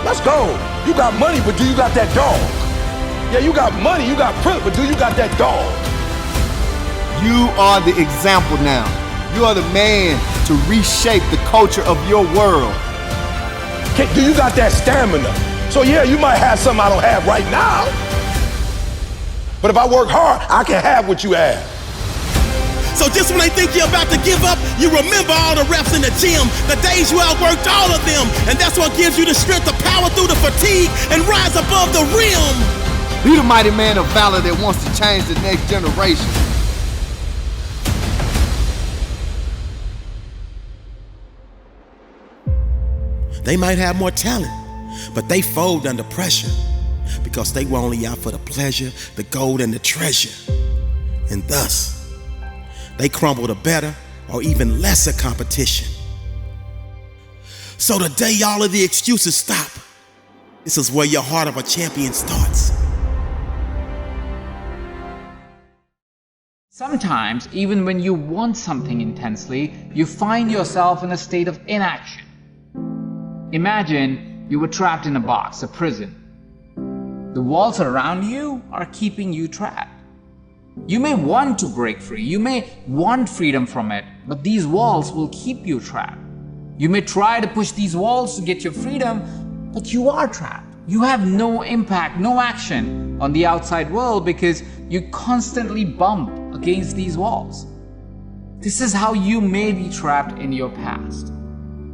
Speaker 2: Let's go. You got money, but do you got that dog? Yeah, you got money, you got privilege, but do you got that dog?
Speaker 20: You are the example now. You are the man to reshape the culture of your world.
Speaker 2: Do you got that stamina? So yeah, you might have something I don't have right now. But if I work hard, I can have what you have.
Speaker 9: So just when they think you're about to give up, you remember all the reps in the gym, the days you outworked all of them. And that's what gives you the strength to power through the fatigue and rise above the rim.
Speaker 20: Be the mighty man of valor that wants to change the next generation.
Speaker 9: They might have more talent, but they fold under pressure because they were only out for the pleasure, the gold, and the treasure. And thus, they crumble to better or even lesser competition. So the day all of the excuses stop, this is where your heart of a champion starts.
Speaker 21: Sometimes, even when you want something intensely, you find yourself in a state of inaction. Imagine you were trapped in a box, a prison. The walls around you are keeping you trapped. You may want to break free, you may want freedom from it, but these walls will keep you trapped. You may try to push these walls to get your freedom, but you are trapped. You have no impact, no action on the outside world because you constantly bump against these walls. This is how you may be trapped in your past.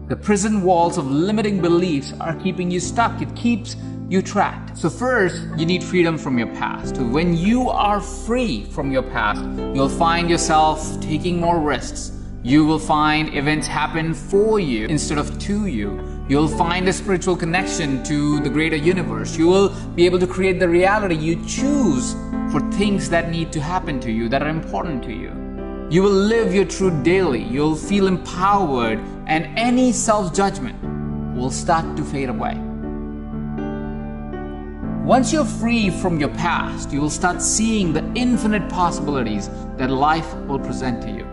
Speaker 21: The prison walls of limiting beliefs are keeping you stuck. It keeps you trapped. So first, you need freedom from your past. When you are free from your past, you'll find yourself taking more risks. You will find events happen for you instead of to you. You'll find a spiritual connection to the greater universe. You will be able to create the reality you choose for things that need to happen to you, that are important to you. You will live your truth daily. You'll feel empowered, and any self-judgment will start to fade away. Once you're free from your past, you will start seeing the infinite possibilities that life will present to you.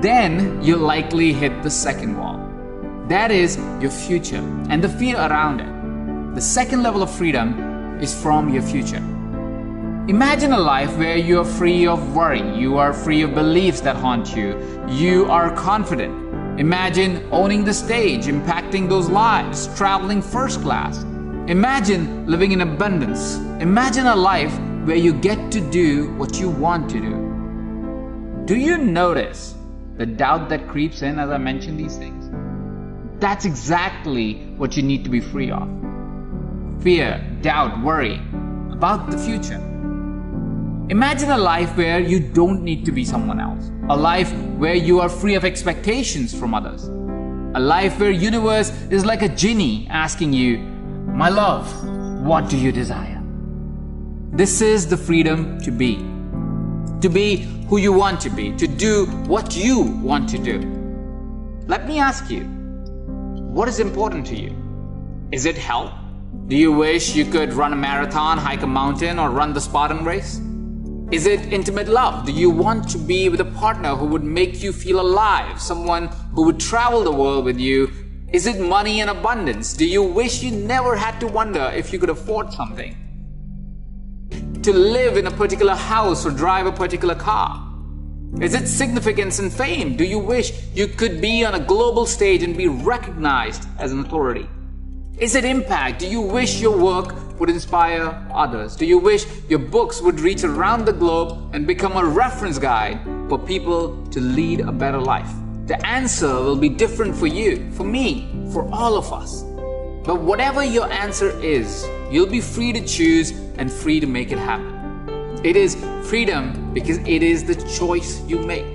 Speaker 21: Then you'll likely hit the second wall. That is your future and the fear around it. The second level of freedom is from your future. Imagine a life where you are free of worry, you are free of beliefs that haunt you, you are confident. Imagine owning the stage, impacting those lives, traveling first class. Imagine living in abundance. Imagine a life where you get to do what you want to do. Do you notice the doubt that creeps in as I mention these things? That's exactly what you need to be free of. Fear, doubt, worry about the future. Imagine a life where you don't need to be someone else. A life where you are free of expectations from others. A life where universe is like a genie asking you, "My love, what do you desire?" This is the freedom to be. To be who you want to be. To do what you want to do. Let me ask you, what is important to you? Is it health? Do you wish you could run a marathon, hike a mountain, or run the Spartan race? Is it intimate love? Do you want to be with a partner who would make you feel alive? Someone who would travel the world with you? Is it money and abundance? Do you wish you never had to wonder if you could afford something? To live in a particular house or drive a particular car? Is it significance and fame? Do you wish you could be on a global stage and be recognized as an authority? Is it impact? Do you wish your work would inspire others? Do you wish your books would reach around the globe and become a reference guide for people to lead a better life? The answer will be different for you, for me, for all of us. But whatever your answer is, you'll be free to choose and free to make it happen. It is freedom because it is the choice you make.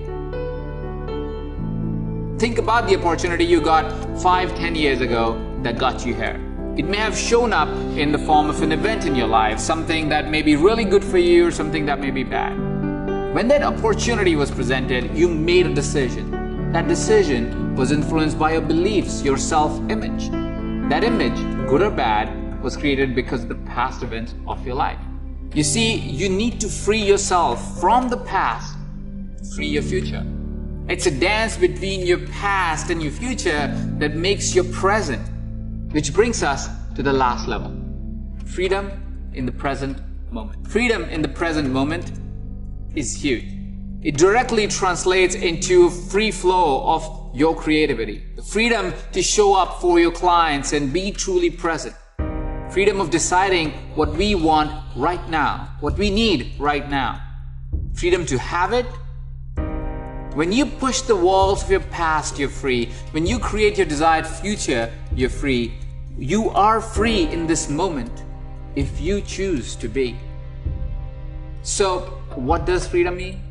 Speaker 21: Think about the opportunity you got 5-10 years ago that got you here. It may have shown up in the form of an event in your life, something that may be really good for you or something that may be bad. When that opportunity was presented, you made a decision. That decision was influenced by your beliefs, your self-image. That image, good or bad, was created because of the past events of your life. You see, you need to free yourself from the past, free your future. It's a dance between your past and your future that makes your present, which brings us to the last level. Freedom in the present moment. Freedom in the present moment is huge. It directly translates into free flow of your creativity. The freedom to show up for your clients and be truly present. Freedom of deciding what we want right now, what we need right now. Freedom to have it. When you push the walls of your past, you're free. When you create your desired future, you're free. You are free in this moment if you choose to be. So, what does freedom mean?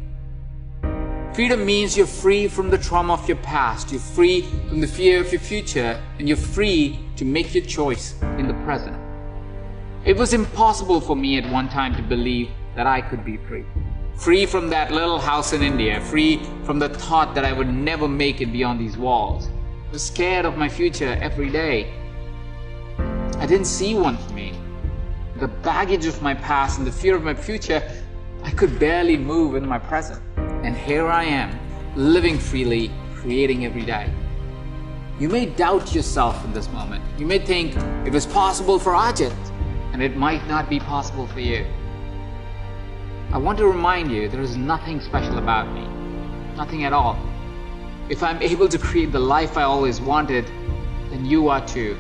Speaker 21: Freedom means you're free from the trauma of your past, you're free from the fear of your future, and you're free to make your choice in the present. It was impossible for me at one time to believe that I could be free. Free from that little house in India, free from the thought that I would never make it beyond these walls. I was scared of my future every day. I didn't see one for me. The baggage of my past and the fear of my future, I could barely move in my present. And here I am, living freely, creating every day. You may doubt yourself in this moment. You may think it was possible for Ajit, and it might not be possible for you. I want to remind you there is nothing special about me. Nothing at all. If I'm able to create the life I always wanted, then you are too.